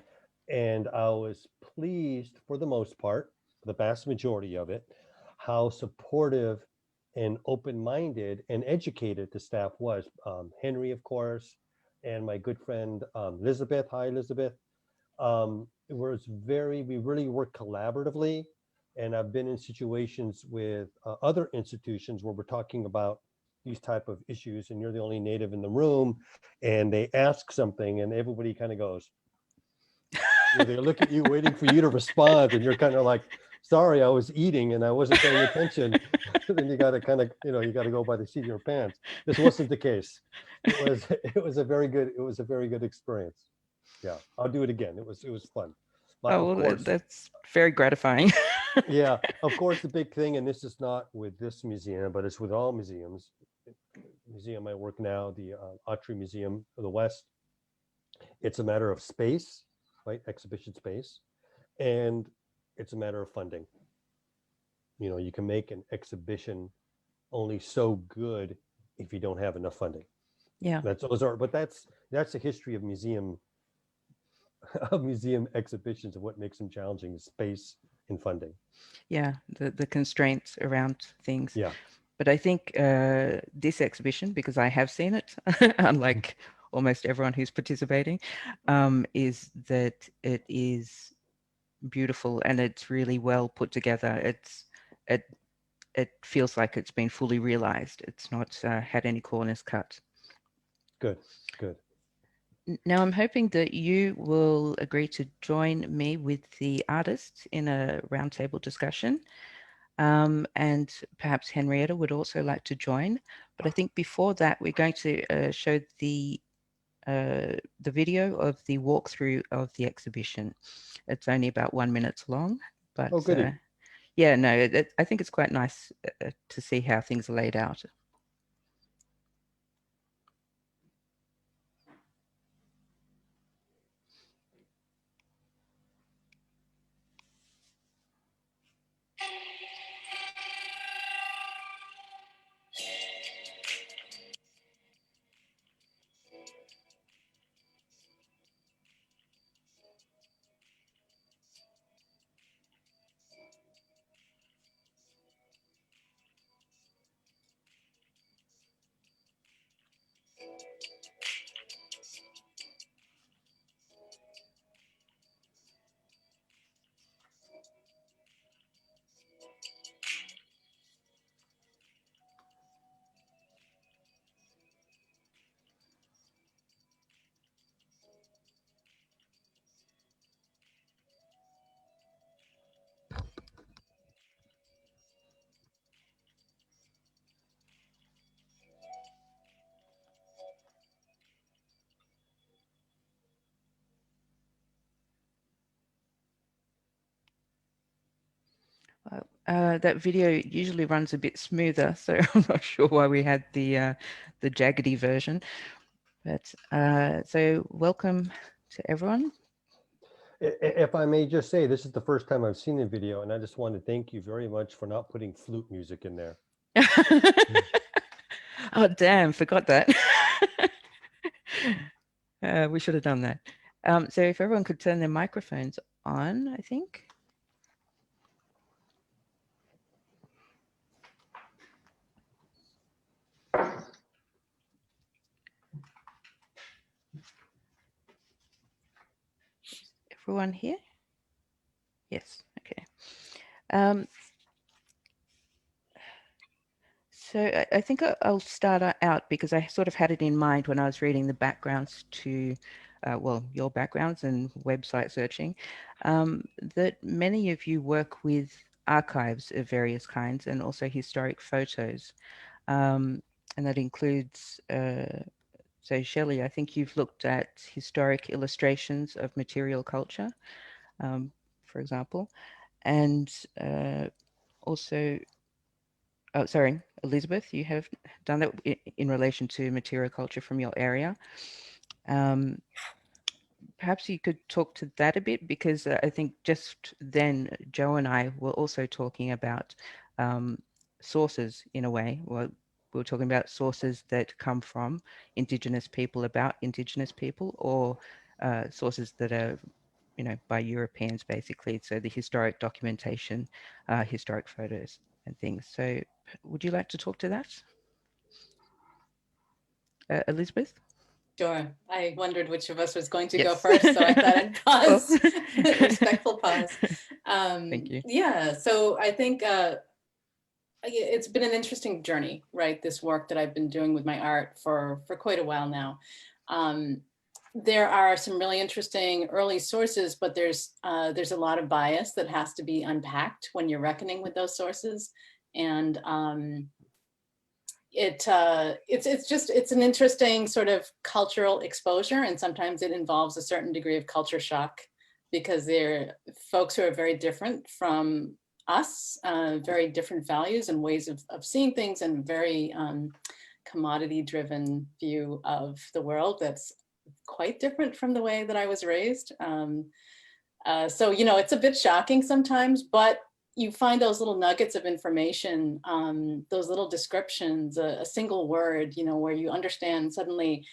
And I was pleased for the most part, the vast majority of it, how supportive and open-minded and educated the staff was. Henry, of course, and my good friend Elizabeth. Hi, Elizabeth. We really worked collaboratively, and I've been in situations with other institutions where we're talking about these type of issues, and you're the only native in the room, and they ask something, and everybody kind of goes. They look at you, waiting for you to respond, and you're kind of like, sorry, I was eating and I wasn't paying attention. Then you got to kind of, you got to go by the seat of your pants. This wasn't the case. It was a very good experience. Yeah, I'll do it again. It was fun. But Oh, well, that's very gratifying. Yeah, of course, the big thing, and this is not with this museum, but it's with all museums. Museum I work now, the Autry Museum of the West. It's a matter of space, right? Exhibition space, and it's a matter of funding. You can make an exhibition only so good if you don't have enough funding. Yeah, That's the history of museum exhibitions, of what makes them challenging is space and funding. Yeah, the constraints around things. Yeah. But I think this exhibition, because I have seen it, unlike almost everyone who's participating, is that it is beautiful and it's really well put together. It feels like it's been fully realized. It's not had any corners cut. Good. Now I'm hoping that you will agree to join me with the artists in a roundtable discussion. And perhaps Henrietta would also like to join. But I think before that, we're going to show the video of the walkthrough of the exhibition. It's only about 1 minute long, but yeah, no, I think it's quite nice to see how things are laid out. That video usually runs a bit smoother, so I'm not sure why we had the jaggedy version. But so welcome to everyone. If I may just say, this is the first time I've seen the video, and I just want to thank you very much for not putting flute music in there. Oh, damn, forgot that. We should have done that. So if everyone could turn their microphones on, I think. Everyone here? Yes, okay. So I think I'll start out because I sort of had it in mind when I was reading the backgrounds to, well, your backgrounds and website searching, that many of you work with archives of various kinds and also historic photos. And that includes So Shelley, I think you've looked at historic illustrations of material culture, for example, and also, oh, sorry, Elizabeth, you have done that in relation to material culture from your area. Perhaps you could talk to that a bit, because I think just then Joe and I were also talking about sources in a way. Well, we were talking about sources that come from Indigenous people, about Indigenous people, or sources that are, you know, by Europeans, basically. So the historic documentation, historic photos and things. So would you like to talk to that? Elizabeth? Sure. I wondered which of us was going to Yes. go first, so I thought I'd pause, respectful pause. Thank you. Yeah, so I think it's been an interesting journey, right? This work that I've been doing with my art for quite a while now. There are some really interesting early sources, but there's a lot of bias that has to be unpacked when you're reckoning with those sources. And it's an interesting sort of cultural exposure, and sometimes it involves a certain degree of culture shock, because they're folks who are very different from us, very different values and ways of seeing things, and very commodity driven view of the world that's quite different from the way that I was raised. So, you know, it's a bit shocking sometimes, but you find those little nuggets of information, those little descriptions, a single word, you know, where you understand suddenly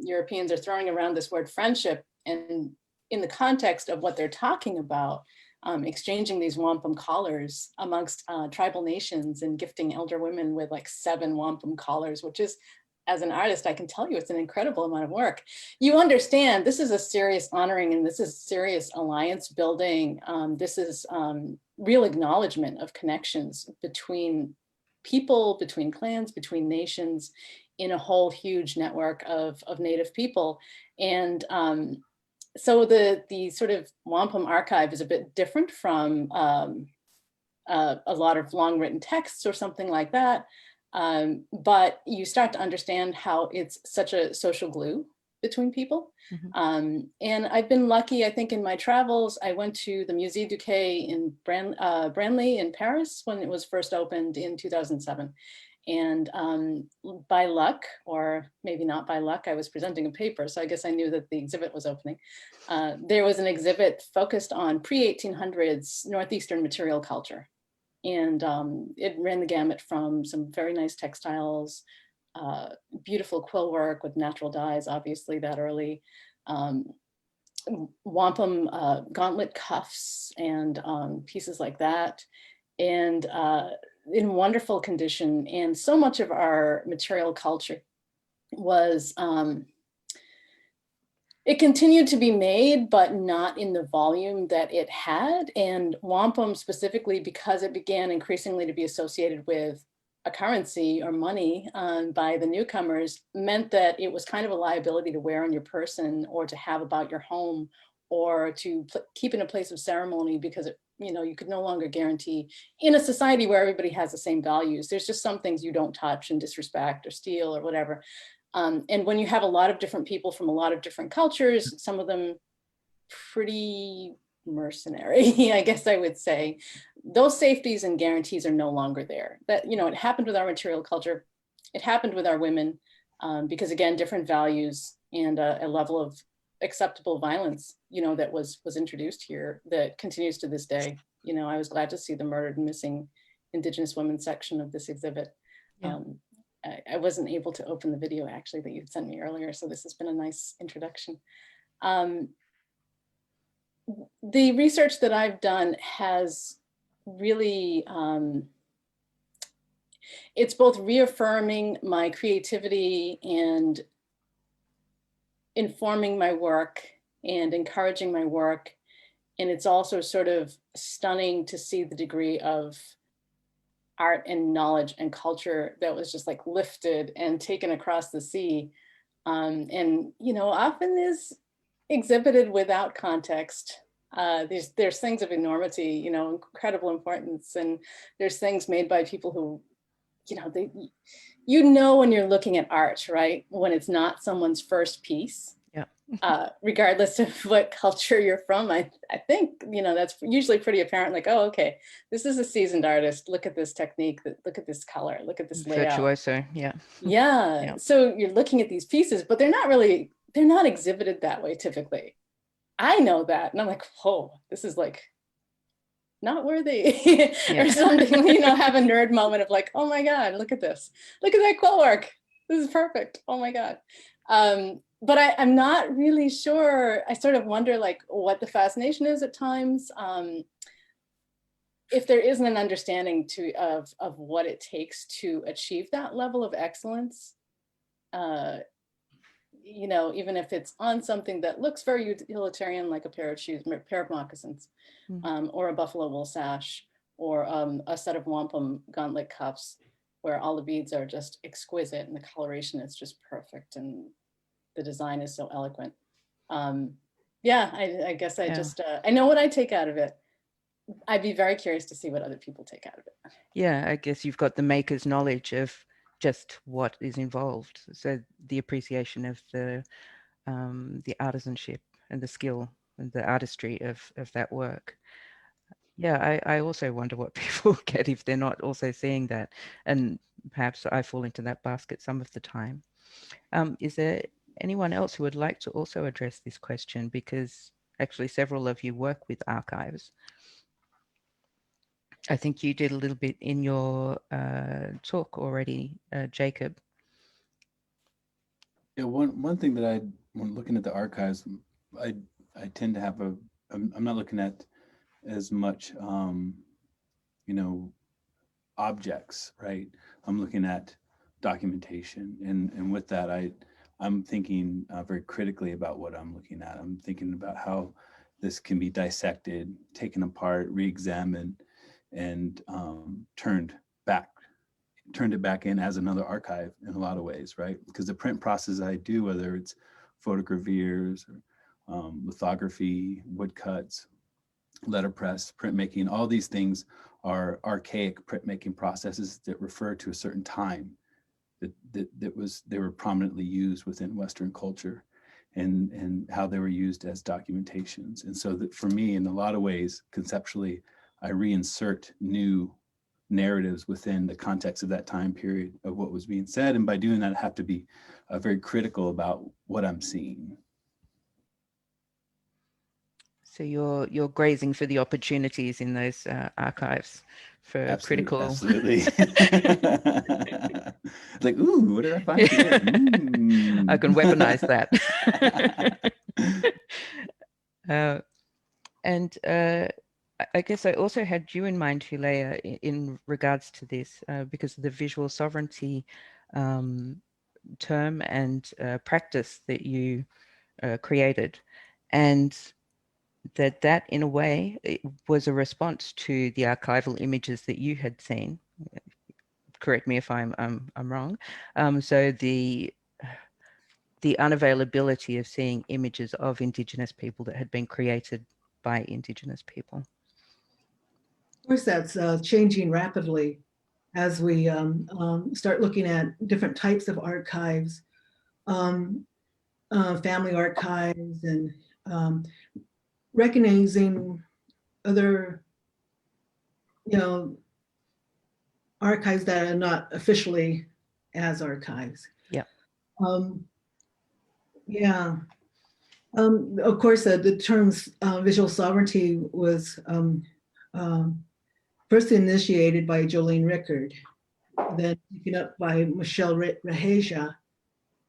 Europeans are throwing around this word friendship, and in the context of what they're talking about, exchanging these wampum collars amongst tribal nations and gifting elder women with like 7 wampum collars, which is, as an artist, I can tell you it's an incredible amount of work. You understand this is a serious honoring, and this is serious alliance building. This is real acknowledgement of connections between people, between clans, between nations, in a whole huge network of Native people. And so the sort of wampum archive is a bit different from a lot of long written texts or something like that. But you start to understand how it's such a social glue between people. Mm-hmm. And I've been lucky, I think, in my travels. I went to the Musée du Quai in Branly in Paris when it was first opened in 2007. And by luck, or maybe not by luck, I was presenting a paper, so I guess I knew that the exhibit was opening. There was an exhibit focused on pre-1800s Northeastern material culture. And it ran the gamut from some very nice textiles, beautiful quill work with natural dyes, obviously that early, wampum gauntlet cuffs and pieces like that, and in wonderful condition. And so much of our material culture was, it continued to be made, but not in the volume that it had. And wampum specifically, because it began increasingly to be associated with a currency or money by the newcomers, meant that it was kind of a liability to wear on your person, or to have about your home, or to keep in a place of ceremony, because it, you know, you could no longer guarantee in a society where everybody has the same values. There's just some things you don't touch and disrespect or steal or whatever. And when you have a lot of different people from a lot of different cultures, some of them pretty mercenary, I guess I would say, those safeties and guarantees are no longer there. That, you know, it happened with our material culture. It happened with our women, because again, different values and a level of acceptable violence, you know, that was introduced here that continues to this day. You know, I was glad to see the murdered and missing Indigenous women section of this exhibit. Yeah. I wasn't able to open the video actually that you sent me earlier, so this has been a nice introduction. The research that I've done has really, it's both reaffirming my creativity and informing my work and encouraging my work. And it's also sort of stunning to see the degree of art and knowledge and culture that was just like lifted and taken across the sea. And, you know, often is exhibited without context. There's things of enormity, you know, incredible importance. And there's things made by people who you know, you know when you're looking at art, right? When it's not someone's first piece. Yeah. Regardless of what culture you're from, I think, you know, that's usually pretty apparent. Like, oh, okay, this is a seasoned artist. Look at this technique. Look at this color. Look at this layout. Virtuoso, yeah. Yeah. Yeah. So you're looking at these pieces, but they're not exhibited that way typically. I know that, and I'm like, whoa, this is like not worthy or something. You know, have a nerd moment of like, oh my God, look at this. Look at that quill work. This is perfect. Oh my God. But I'm not really sure. I sort of wonder like what the fascination is at times. If there isn't an understanding of what it takes to achieve that level of excellence, you know, even if it's on something that looks very utilitarian, like a pair of shoes, a pair of moccasins, or a buffalo wool sash, or a set of wampum gauntlet cuffs, where all the beads are just exquisite and the coloration is just perfect and the design is so eloquent. Yeah, I guess I just, I know what I take out of it. I'd be very curious to see what other people take out of it. Yeah, I guess you've got the maker's knowledge of just what is involved. So the appreciation of the artisanship and the skill and the artistry of that work. Yeah, I also wonder what people get if they're not also seeing that. And perhaps I fall into that basket some of the time. Is there anyone else who would like to also address this question? Because actually several of you work with archives. I think you did a little bit in your talk already, Jacob. Yeah, one thing that when looking at the archives, I tend to have I'm not looking at as much, you know, objects, right? I'm looking at documentation, and with that, I'm thinking very critically about what I'm looking at. I'm thinking about how this can be dissected, taken apart, re-examined, and turned it back in as another archive in a lot of ways, right? Because the print process I do, whether it's photogravures or lithography, woodcuts, letterpress, printmaking, all these things are archaic printmaking processes that refer to a certain time they were prominently used within Western culture, and how they were used as documentations. And so that for me, in a lot of ways, conceptually, I reinsert new narratives within the context of that time period of what was being said. And by doing that, I have to be very critical about what I'm seeing. So you're grazing for the opportunities in those archives for critical. Absolutely. Like, ooh, what did I find here? I can weaponize that. And I guess I also had you in mind, Hulea, in regards to this, because of the visual sovereignty term and practice that you created. And that in a way it was a response to the archival images that you had seen. Correct me if I'm wrong. So the unavailability of seeing images of Indigenous people that had been created by Indigenous people. Of course, that's changing rapidly as we start looking at different types of archives, family archives, and recognizing other, you know, archives that are not officially as archives. Yeah. Yeah. Of course, the terms visual sovereignty was first initiated by Jolene Rickard, then taken up by Michelle Raheja.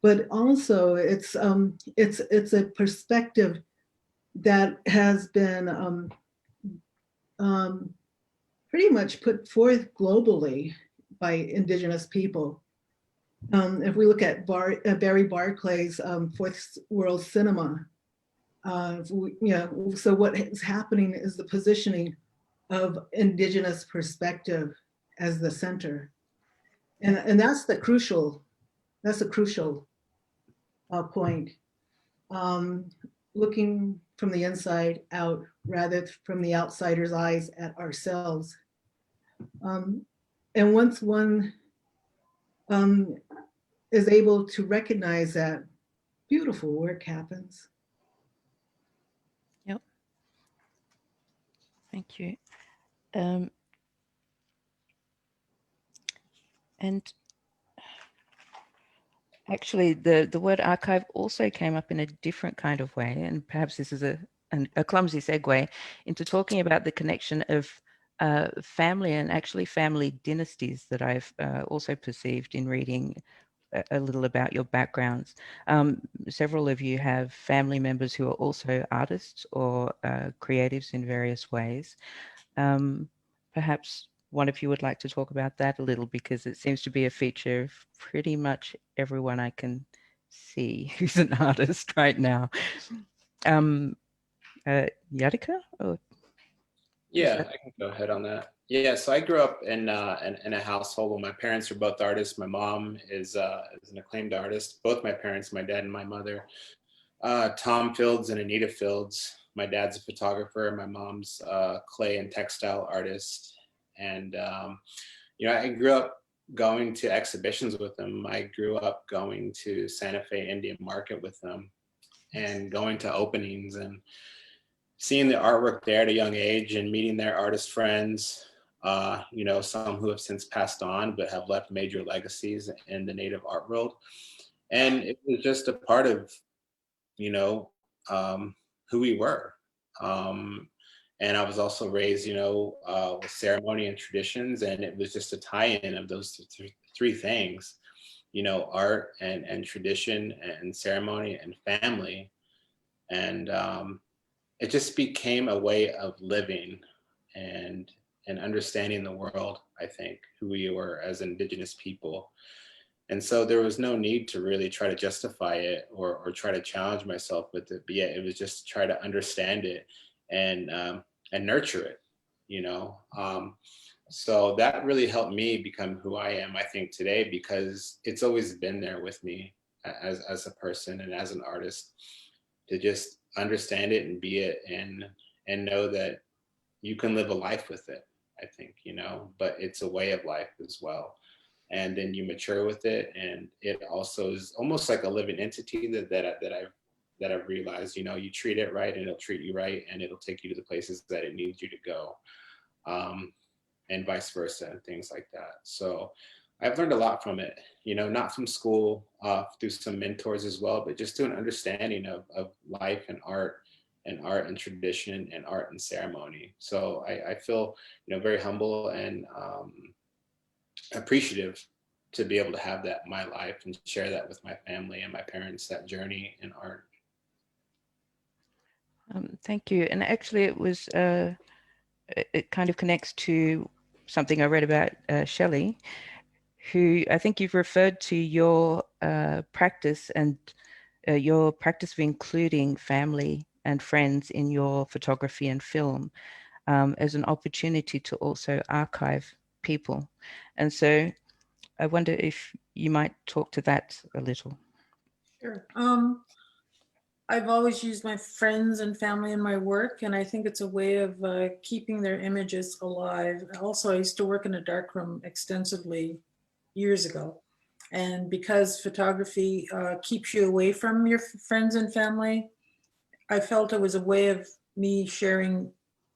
But also, it's a perspective that has been pretty much put forth globally by Indigenous people. If we look at Barry Barclay's Fourth World Cinema, so what is happening is the positioning of Indigenous perspective as the center, and that's the crucial point. Looking from the inside out rather from the outsider's eyes at ourselves. And once one is able to recognize that beautiful work happens. Yep. Thank you. And actually, the word archive also came up in a different kind of way, and perhaps this is a clumsy segue into talking about the connection of family and actually family dynasties that I've also perceived in reading a little about your backgrounds. Several of you have family members who are also artists or creatives in various ways. Perhaps one of you would like to talk about that a little, because it seems to be a feature of pretty much everyone I can see who's an artist right now. Yadika? Or Yeah, I can go ahead on that. Yeah, so I grew up in a household where my parents are both artists. My mom is an acclaimed artist. Both my parents, my dad and my mother. Tom Fields and Anita Fields. My dad's a photographer. My mom's a clay and textile artist. And you know, I grew up going to exhibitions with them. I grew up going to Santa Fe Indian Market with them, and going to openings and seeing the artwork there at a young age, and meeting their artist friends, you know, some who have since passed on but have left major legacies in the Native art world. And it was just a part of, you know, who we were. And I was also raised, you know, with ceremony and traditions, and it was just a tie-in of those three things, you know, art and tradition and ceremony and family. And it just became a way of living and understanding the world, I think, who we were as Indigenous people. And so there was no need to really try to justify it or try to challenge myself with it, but yet it was just to try to understand it and nurture it, you know. So that really helped me become who I am, I think, today, because it's always been there with me as a person and as an artist, to just understand it and be it, and know that you can live a life with it, I think, you know, but it's a way of life as well. And then you mature with it, and it also is almost like a living entity that I've realized, you know, you treat it right and it'll treat you right, and it'll take you to the places that it needs you to go, and vice versa, and things like that. So I've learned a lot from it, you know, not from school, through some mentors as well, but just through an understanding of life and art and tradition and art and ceremony. So I feel, you know, very humble and appreciative to be able to have that in my life and share that with my family and my parents, that journey in art. Thank you. And actually it was, it kind of connects to something I read about Shelly, who I think you've referred to your practice and your practice of including family and friends in your photography and film as an opportunity to also archive people. And so I wonder if you might talk to that a little. Sure. I've always used my friends and family in my work, and I think it's a way of keeping their images alive. Also, I used to work in a darkroom extensively years ago. And because photography keeps you away from your friends and family, I felt it was a way of me sharing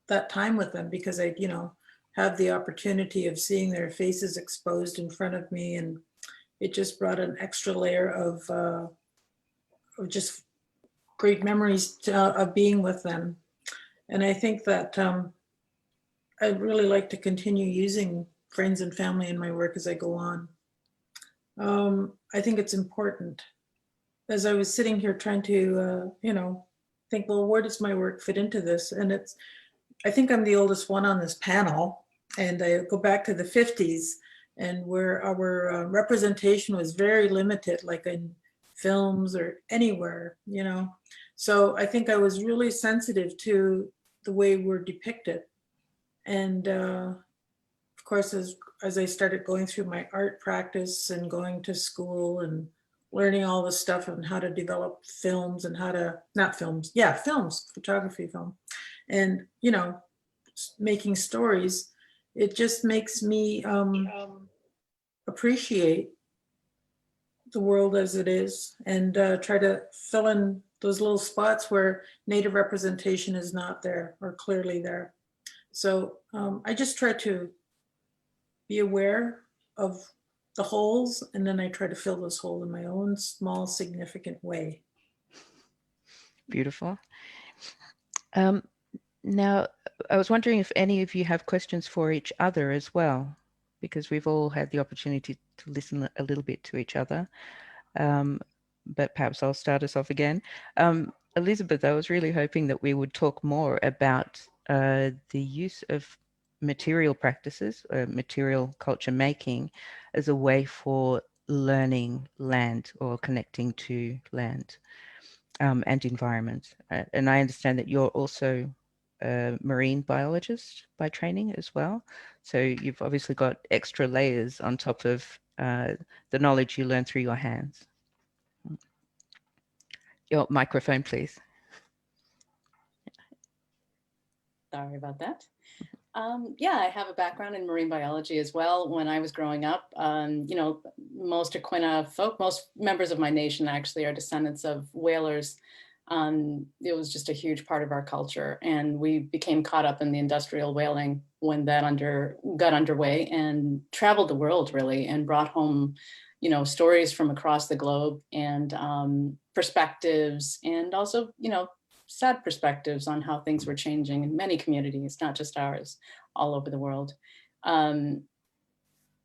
that time with them, because I, you know, have the opportunity of seeing their faces exposed in front of me. And it just brought an extra layer of just great memories of being with them. And I think that I'd really like to continue using friends and family in my work as I go on. I think it's important. As I was sitting here trying to, you know, think, well, where does my work fit into this? And I think I'm the oldest one on this panel. And I go back to the 50s, and where our representation was very limited, like in films or anywhere, you know. So I think I was really sensitive to the way we're depicted. And of course, as I started going through my art practice and going to school and learning all the stuff on how to develop films and how to, not films, yeah, films, photography, film, and, you know, making stories, it just makes me appreciate the world as it is and try to fill in those little spots where Native representation is not there or clearly there. So I just try to be aware of the holes, and then I try to fill those holes in my own small, significant way. Beautiful. Now, I was wondering if any of you have questions for each other as well, because we've all had the opportunity to listen a little bit to each other. But perhaps I'll start us off again. Elizabeth, I was really hoping that we would talk more about the use of material practices, material culture making, as a way for learning land or connecting to land and environment. And I understand that you're also a marine biologist by training as well. So you've obviously got extra layers on top of the knowledge you learn through your hands. Your microphone, please. Sorry about that. Yeah, I have a background in marine biology as well. When I was growing up, you know, most Okuma folk, most members of my nation actually are descendants of whalers. It was just a huge part of our culture, and we became caught up in the industrial whaling when that got underway, and traveled the world really, and brought home, you know, stories from across the globe, and perspectives, and also, you know, sad perspectives on how things were changing in many communities, not just ours, all over the world.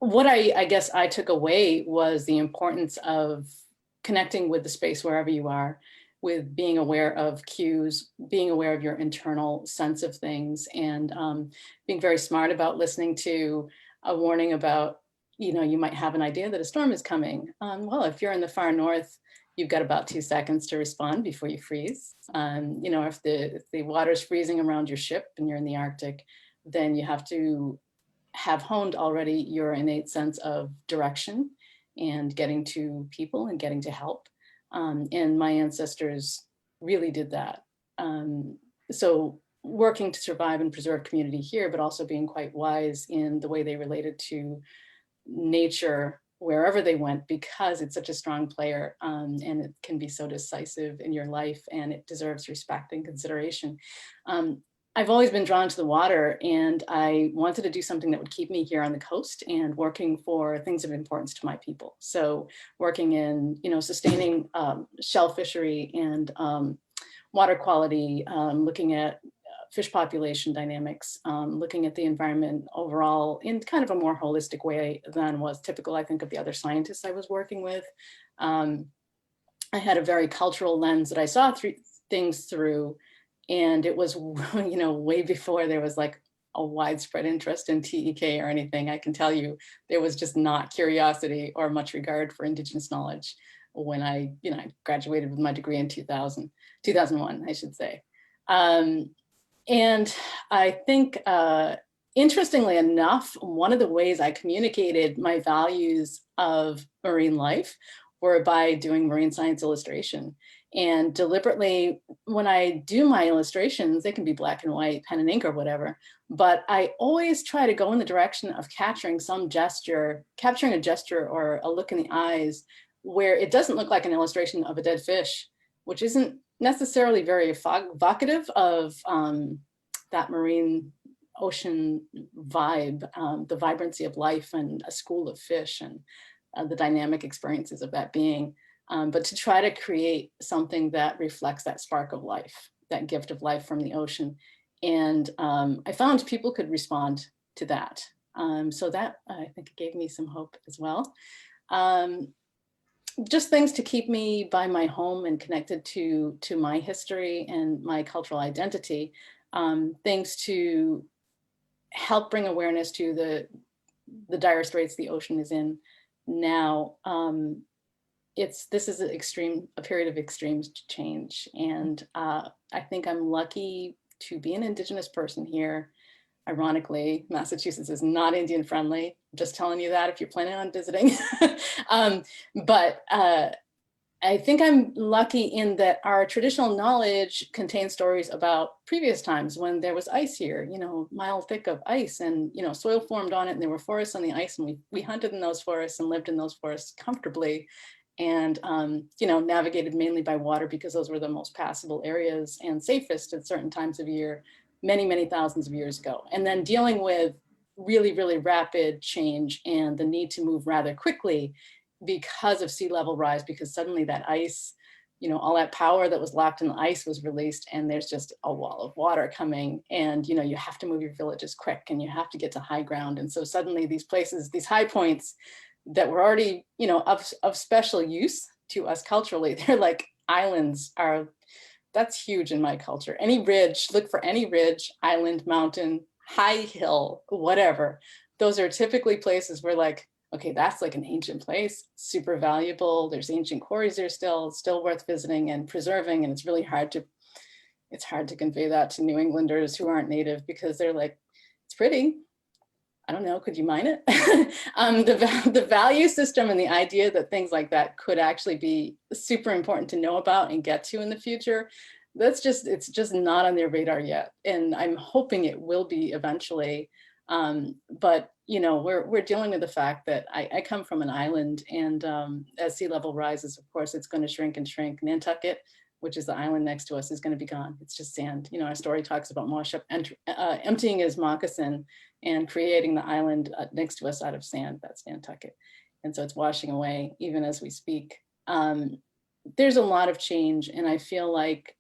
What I guess I took away was the importance of connecting with the space wherever you are, with being aware of cues, being aware of your internal sense of things, and being very smart about listening to a warning about, you know, you might have an idea that a storm is coming. Well, if you're in the far north, you've got about 2 seconds to respond before you freeze. You know, if the water's freezing around your ship and you're in the Arctic, then you have to have honed already your innate sense of direction and getting to people and getting to help. And my ancestors really did that. So working to survive and preserve community here, but also being quite wise in the way they related to nature wherever they went, because it's such a strong player, and it can be so decisive in your life, and it deserves respect and consideration. I've always been drawn to the water, and I wanted to do something that would keep me here on the coast and working for things of importance to my people. So working in, you know, sustaining shell fishery and water quality, looking at fish population dynamics, looking at the environment overall in kind of a more holistic way than was typical, I think, of the other scientists I was working with. I had a very cultural lens that I saw things through, and it was, you know, way before there was like a widespread interest in TEK or anything. I can tell you there was just not curiosity or much regard for Indigenous knowledge when I, you know, I graduated with my degree in 2001, I should say. And I think, interestingly enough, one of the ways I communicated my values of marine life were by doing marine science illustration. And deliberately, when I do my illustrations, they can be black and white, pen and ink or whatever, but I always try to go in the direction of capturing some gesture, capturing a gesture or a look in the eyes where it doesn't look like an illustration of a dead fish, which isn't necessarily very evocative of that marine ocean vibe, the vibrancy of life and a school of fish and the dynamic experiences of that being, but to try to create something that reflects that spark of life, that gift of life from the ocean. And I found people could respond to that. So that, I think, it gave me some hope as well. Just things to keep me by my home and connected to my history and my cultural identity. Things to help bring awareness to the dire straits the ocean is in now. This is a period of extreme change, and I think I'm lucky to be an Indigenous person here. Ironically, Massachusetts is not Indian friendly. I'm just telling you that if you're planning on visiting. But I think I'm lucky in that our traditional knowledge contains stories about previous times when there was ice here, you know, mile thick of ice, and, you know, soil formed on it, and there were forests on the ice, and we hunted in those forests and lived in those forests comfortably. and you know, navigated mainly by water because those were the most passable areas and safest at certain times of year, many, many thousands of years ago. And then dealing with really, really rapid change and the need to move rather quickly because of sea level rise, because suddenly that ice, you know, all that power that was locked in the ice was released, and there's just a wall of water coming, and you know, you have to move your villages quick and you have to get to high ground. And so suddenly these places, these high points that were already, you know, of special use to us culturally, they're like islands. That's huge in my culture. Any ridge, look for any ridge, island, mountain, high hill, whatever. Those are typically places where like, okay, that's like an ancient place, super valuable. There's ancient quarries there still worth visiting and preserving. And it's really hard to convey that to New Englanders who aren't native, because they're like, it's pretty. I don't know, could you mine it? The value system and the idea that things like that could actually be super important to know about and get to in the future, it's just not on their radar yet. And I'm hoping it will be eventually. But you know, we're dealing with the fact that I come from an island, and as sea level rises, of course, it's going to shrink and shrink. Nantucket, which is the island next to us, is going to be gone. It's just sand. You know, our story talks about Moshep emptying his moccasin and creating the island next to us out of sand. That's Nantucket. And so it's washing away even as we speak. There's a lot of change, and I feel like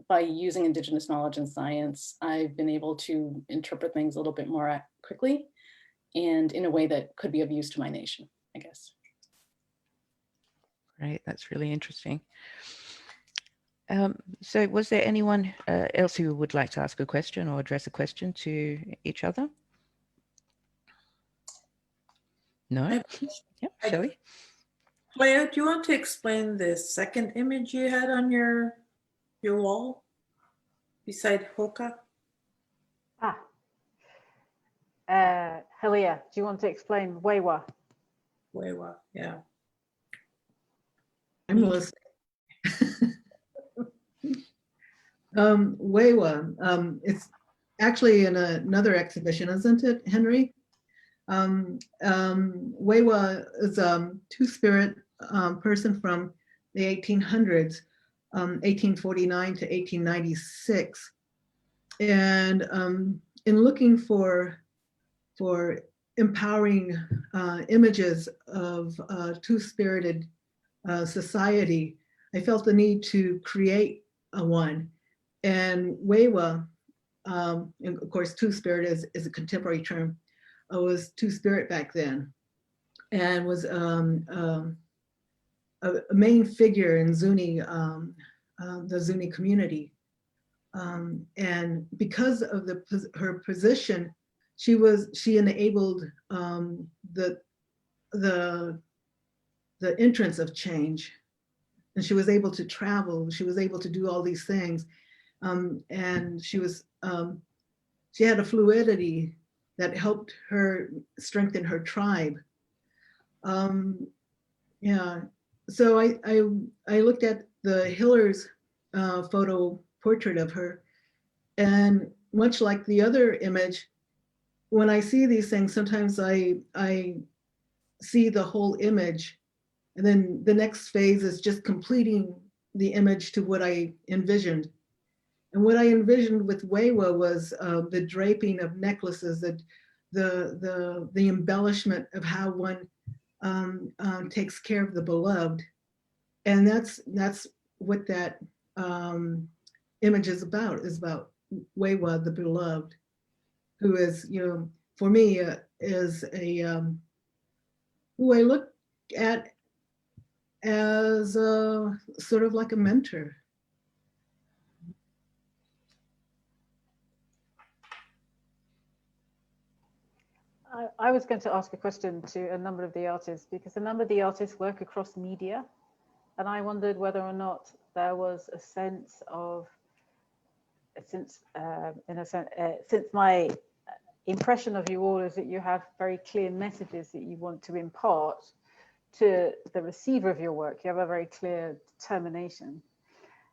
by using Indigenous knowledge and science, I've been able to interpret things a little bit more quickly and in a way that could be of use to my nation, I guess. Great, that's really interesting. So was there anyone else who would like to ask a question or address a question to each other? No? Yep, Shelly? Leah, do you want to explain the second image you had on your wall beside Hoka? Helia, do you want to explain Wewa? Wewa, yeah. I'm listening. Wewa, it's actually in another exhibition, isn't it, Henry? Wewa is a two-spirit person from the 1800s, 1849 to 1896. And in looking for empowering images of two-spirited society, I felt the need to create one. And Wewa, and of course, two-spirit is a contemporary term, was two-spirit back then, and was a main figure in Zuni, the Zuni community. And because of her position, she enabled the entrance of change, and she was able to travel. She was able to do all these things, and she had a fluidity that helped her strengthen her tribe. Yeah, so I looked at the Hiller's photo portrait of her, and much like the other image, when I see these things, sometimes I see the whole image, and then the next phase is just completing the image to what I envisioned. And what I envisioned with Wewa was the draping of necklaces, the embellishment of how one takes care of the beloved, and that's what that image is about Wewa, the beloved, who is, you know, for me is a who I look at as sort of like a mentor. I was going to ask a question to a number of the artists, because a number of the artists work across media, and I wondered whether or not there was a sense of, since my impression of you all is that you have very clear messages that you want to impart to the receiver of your work. You have a very clear determination.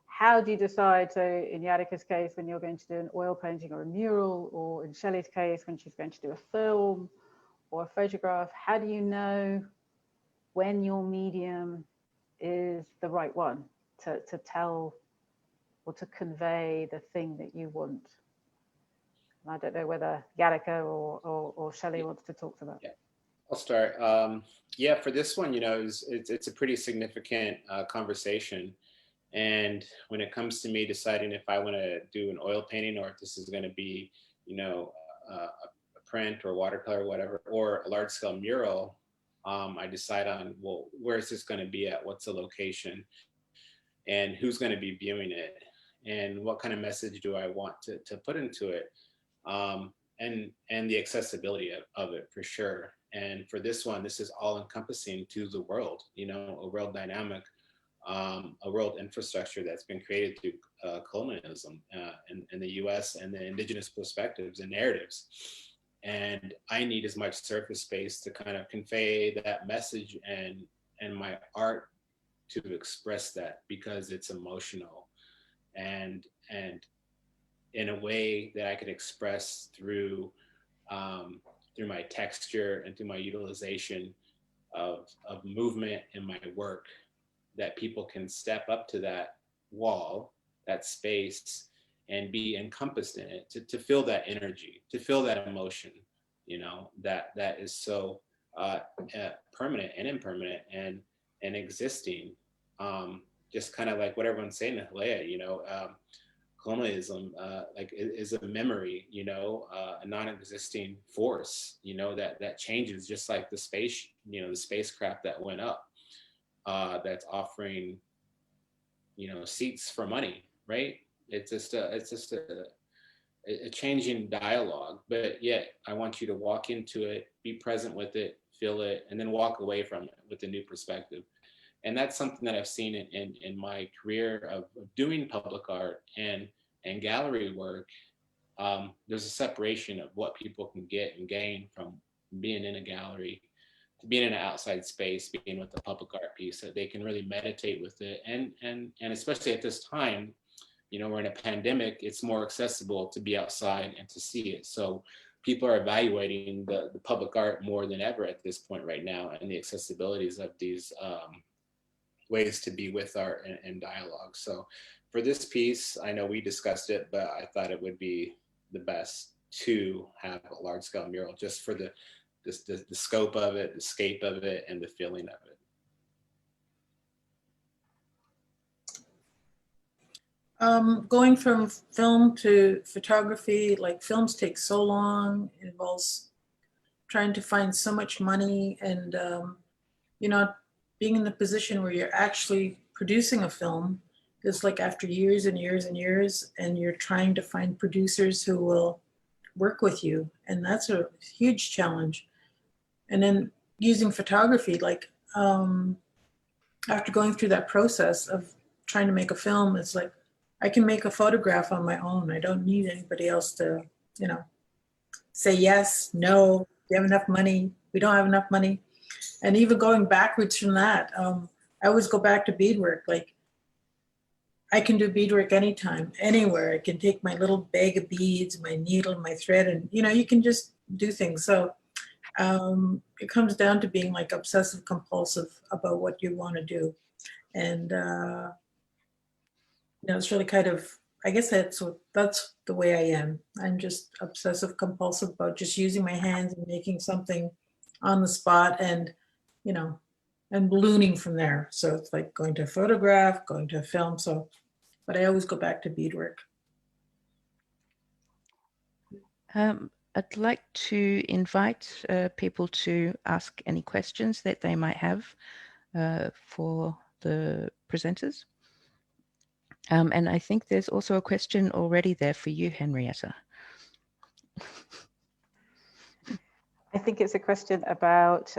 How do you decide, so in Yadika's case, when you're going to do an oil painting or a mural, or in Shelly's case, when she's going to do a film or a photograph, how do you know when your medium is the right one to tell or to convey the thing that you want. And I don't know whether Yarika or Shelly wants to talk to that. Yeah, I'll start. Yeah, for this one, it's a pretty significant conversation. And when it comes to me deciding if I want to do an oil painting or if this is going to be, a print or watercolor or whatever, or a large scale mural, I decide on, well, where is this going to be at? What's the location? And who's going to be viewing it? And what kind of message do I want to put into it? And the accessibility of it, for sure. And for this one, this is all encompassing to the world, a world dynamic, a world infrastructure that's been created through colonialism in the US and the indigenous perspectives and narratives. And I need as much surface space to kind of convey that message and my art to express that, because it's emotional and in a way that I could express through my texture and through my utilization of movement in my work, that people can step up to that wall, that space, and be encompassed in it, to feel that energy, to feel that emotion, that is so permanent and impermanent and existing. Just kind of like what everyone's saying in Halea, colonialism is a memory, a non-existing force, that changes, just like the space, the spacecraft that went up, that's offering, seats for money, right? It's just a changing dialogue, but yet I want you to walk into it, be present with it, feel it, and then walk away from it with a new perspective. And that's something that I've seen in my career of doing public art and gallery work. There's a separation of what people can get and gain from being in a gallery to being in an outside space, being with the public art piece, that they can really meditate with it. And especially at this time, we're in a pandemic, it's more accessible to be outside and to see it. So people are evaluating the public art more than ever at this point right now, and the accessibilities of these ways to be with art and dialogue. So for this piece, I know we discussed it, but I thought it would be the best to have a large scale mural, just for the scope of it, the scape of it, and the feeling of it. Going from film to photography, like films take so long, it involves trying to find so much money, and being in the position where you're actually producing a film is like after years and years and years, and you're trying to find producers who will work with you, and that's a huge challenge. And then using photography, like after going through that process of trying to make a film, it's like I can make a photograph on my own. I don't need anybody else to, say yes, no, do you have enough money? We don't have enough money. And even going backwards from that, I always go back to beadwork. Like, I can do beadwork anytime, anywhere. I can take my little bag of beads, my needle, my thread, and you can just do things. So it comes down to being like obsessive compulsive about what you want to do. And it's really kind of, I guess that's the way I am. I'm just obsessive compulsive about just using my hands and making something on the spot, and and ballooning from there. So it's like going to photograph, going to film. So, but I always go back to beadwork. I'd like to invite people to ask any questions that they might have for the presenters. And I think there's also a question already there for you, Henrietta. I think it's a question about,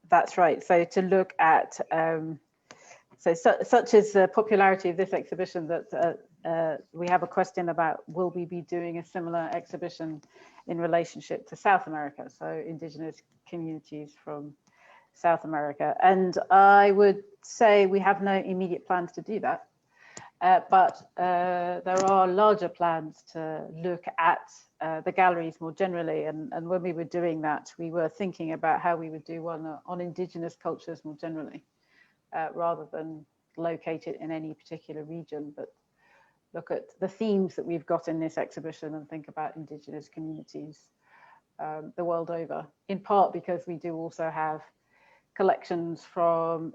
that's right. So to look at, such is the popularity of this exhibition that we have a question about, will we be doing a similar exhibition in relationship to South America? So indigenous communities from South America. And I would say we have no immediate plans to do that. But there are larger plans to look at the galleries more generally. And when we were doing that, we were thinking about how we would do one on indigenous cultures more generally. rather than locate it in any particular region, but look at the themes that we've got in this exhibition and think about Indigenous communities the world over, in part because we do also have collections from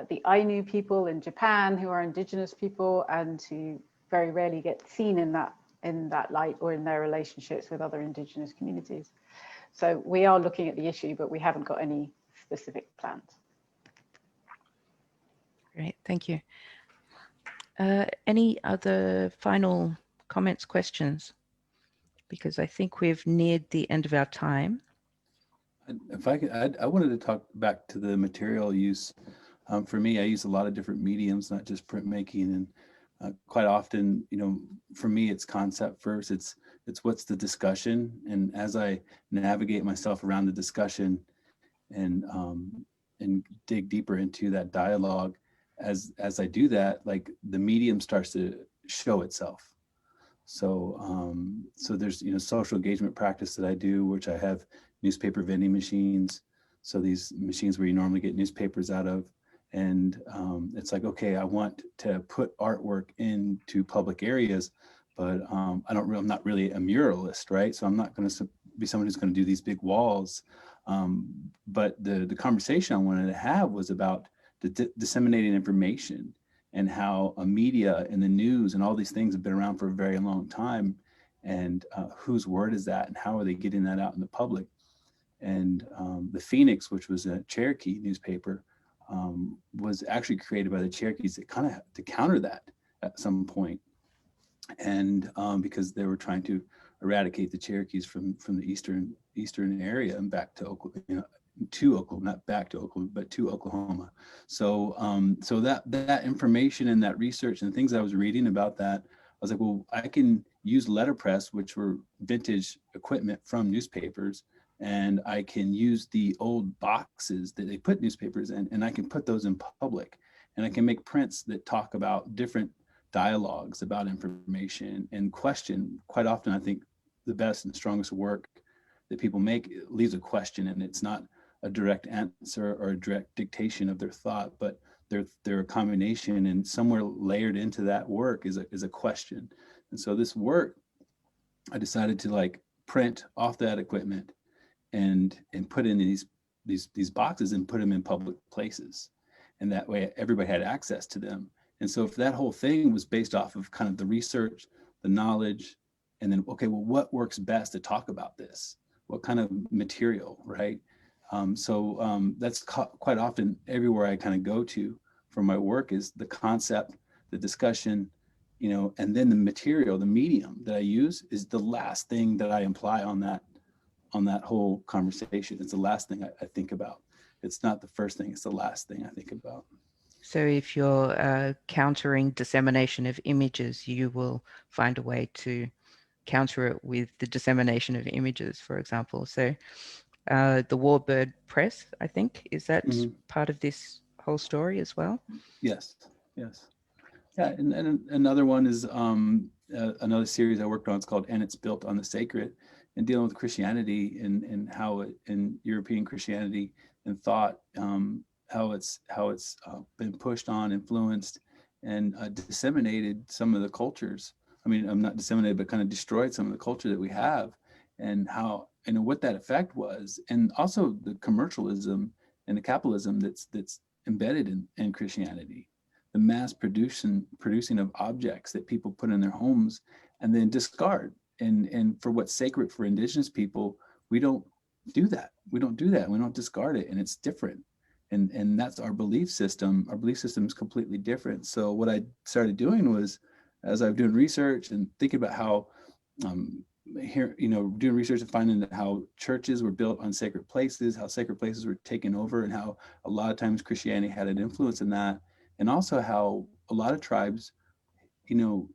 the Ainu people in Japan, who are Indigenous people and who very rarely get seen in that light or in their relationships with other Indigenous communities. So we are looking at the issue, but we haven't got any specific plans. Great, thank you. Any other final comments, questions? Because I think we've neared the end of our time. If I could, I wanted to talk back to the material use. For me, I use a lot of different mediums, not just printmaking, and quite often, you know, for me, it's concept first. It's what's the discussion, and as I navigate myself around the discussion, and dig deeper into that dialogue, as I do that, like the medium starts to show itself. So so there's, you know, social engagement practice that I do, which I have newspaper vending machines. So these machines where you normally get newspapers out of, and it's like, okay, I want to put artwork into public areas, but I'm not really a muralist, right? So I'm not going to be someone who's going to do these big walls. But the conversation I wanted to have was about the disseminating information, and how a media and the news and all these things have been around for a very long time, and whose word is that, and how are they getting that out in the public? And the Phoenix, which was a Cherokee newspaper, was actually created by the Cherokees to counter that at some point, and because they were trying to eradicate the Cherokees from the eastern area and back to Oklahoma, you know, to Oklahoma, not back to Oklahoma, but to Oklahoma. So so that information and that research and things I was reading about that, I was like, well, I can use letterpress, which were vintage equipment from newspapers, and I can use the old boxes that they put newspapers in, and I can put those in public, and I can make prints that talk about different dialogues about information and question. Quite often, I think the best and strongest work that people make leaves a question, and it's not a direct answer or a direct dictation of their thought, but they're a combination, and somewhere layered into that work is a question. And so this work, I decided to like print off that equipment and put in these boxes and put them in public places, and that way everybody had access to them. And so if that whole thing was based off of kind of the research, the knowledge, and then, okay, well, what works best to talk about this? What kind of material, right? So that's quite often everywhere I kind of go to for my work is the concept, the discussion, you know, and then the material, the medium that I use is the last thing that I imply on that whole conversation. It's the last thing I think about. It's not the first thing, it's the last thing I think about. So if you're countering dissemination of images, you will find a way to counter it with the dissemination of images, for example. So the Warbird Press, I think, is that part of this whole story as well? Yes. Yeah, and another one is another series I worked on. It's called "And It's Built on the Sacred," and dealing with Christianity and how it, in European Christianity and thought, how it's been pushed on, influenced, and disseminated some of the cultures. I mean, I'm not disseminated, but kind of destroyed some of the culture that we have, and how, and what that effect was, and also the commercialism and the capitalism that's embedded in Christianity, the mass producing of objects that people put in their homes and then discard. And for what's sacred for Indigenous people, we don't do that. We don't discard it, and it's different. And that's our belief system. Our belief system is completely different. So what I started doing was, as I was doing research and thinking about how here, you know, doing research and finding that how churches were built on sacred places, how sacred places were taken over, and how a lot of times Christianity had an influence in that. And also how a lot of tribes, you know,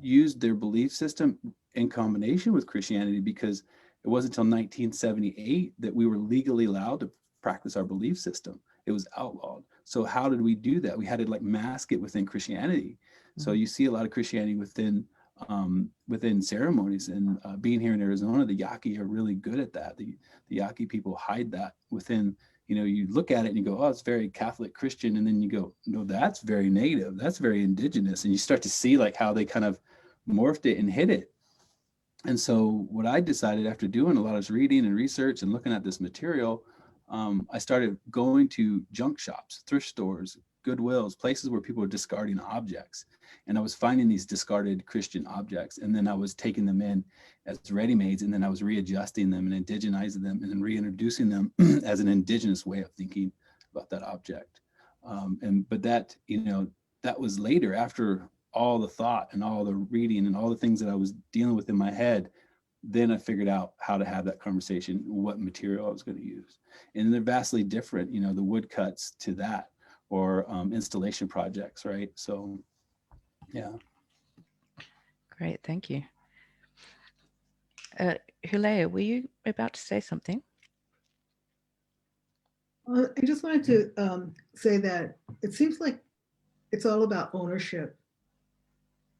used their belief system in combination with Christianity, because it wasn't until 1978 that we were legally allowed to practice our belief system. It was outlawed. So how did we do that? We had to like mask it within Christianity. So you see a lot of Christianity within ceremonies, and being here in Arizona, the Yaqui are really good at that. The Yaqui people hide that within you know, you look at it and you go, oh, it's very Catholic Christian. And then you go, no, that's very native. That's very indigenous. And you start to see like how they kind of morphed it and hid it. And so what I decided after doing a lot of reading and research and looking at this material, I started going to junk shops, thrift stores, Goodwills, places where people were discarding objects. And I was finding these discarded Christian objects. And then I was taking them in as ready-mades, and then I was readjusting them and indigenizing them and then reintroducing them as an indigenous way of thinking about that object. But that, you know, that was later, after all the thought and all the reading and all the things that I was dealing with in my head. Then I figured out how to have that conversation, what material I was going to use. And they're vastly different, you know, the woodcuts to that, or installation projects, right? So, yeah. Great, thank you. Hulea, were you about to say something? I just wanted to say that it seems like it's all about ownership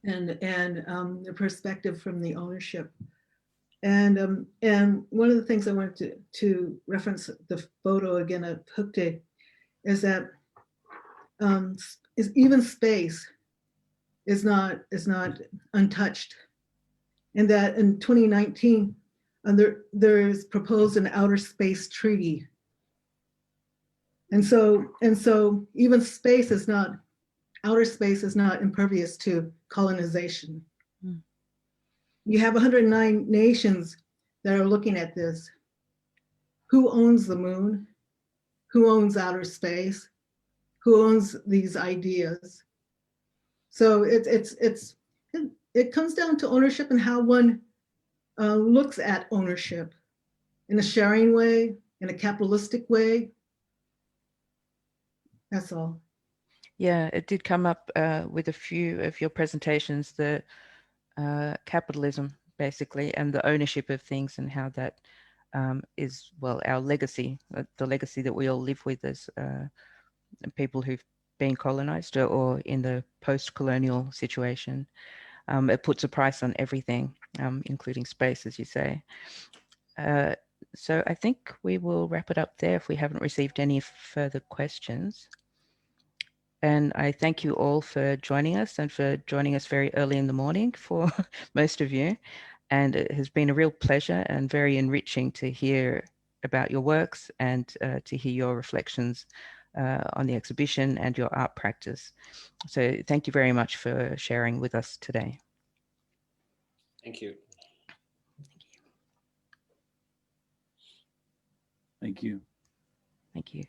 and the perspective from the ownership. And one of the things I wanted to reference the photo again of Hukde is that even space is not untouched, and that in 2019 there is proposed an outer space treaty, and so even space is not, outer space is not impervious to colonization. You have 109 nations that are looking at this. Who owns the moon? Who owns outer space? Who owns these ideas? So it comes down to ownership and how one looks at ownership, in a sharing way, in a capitalistic way. That's all. Yeah, it did come up with a few of your presentations, the capitalism, basically, and the ownership of things, and how that is, well, our legacy, the legacy that we all live with as people who've been colonized or in the post-colonial situation. It puts a price on everything, including space, as you say. So I think we will wrap it up there if we haven't received any further questions. And I thank you all for joining us, and for joining us very early in the morning for most of you. And it has been a real pleasure and very enriching to hear about your works and to hear your reflections on the exhibition and your art practice. So thank you very much for sharing with us today. Thank you. Thank you. Thank you.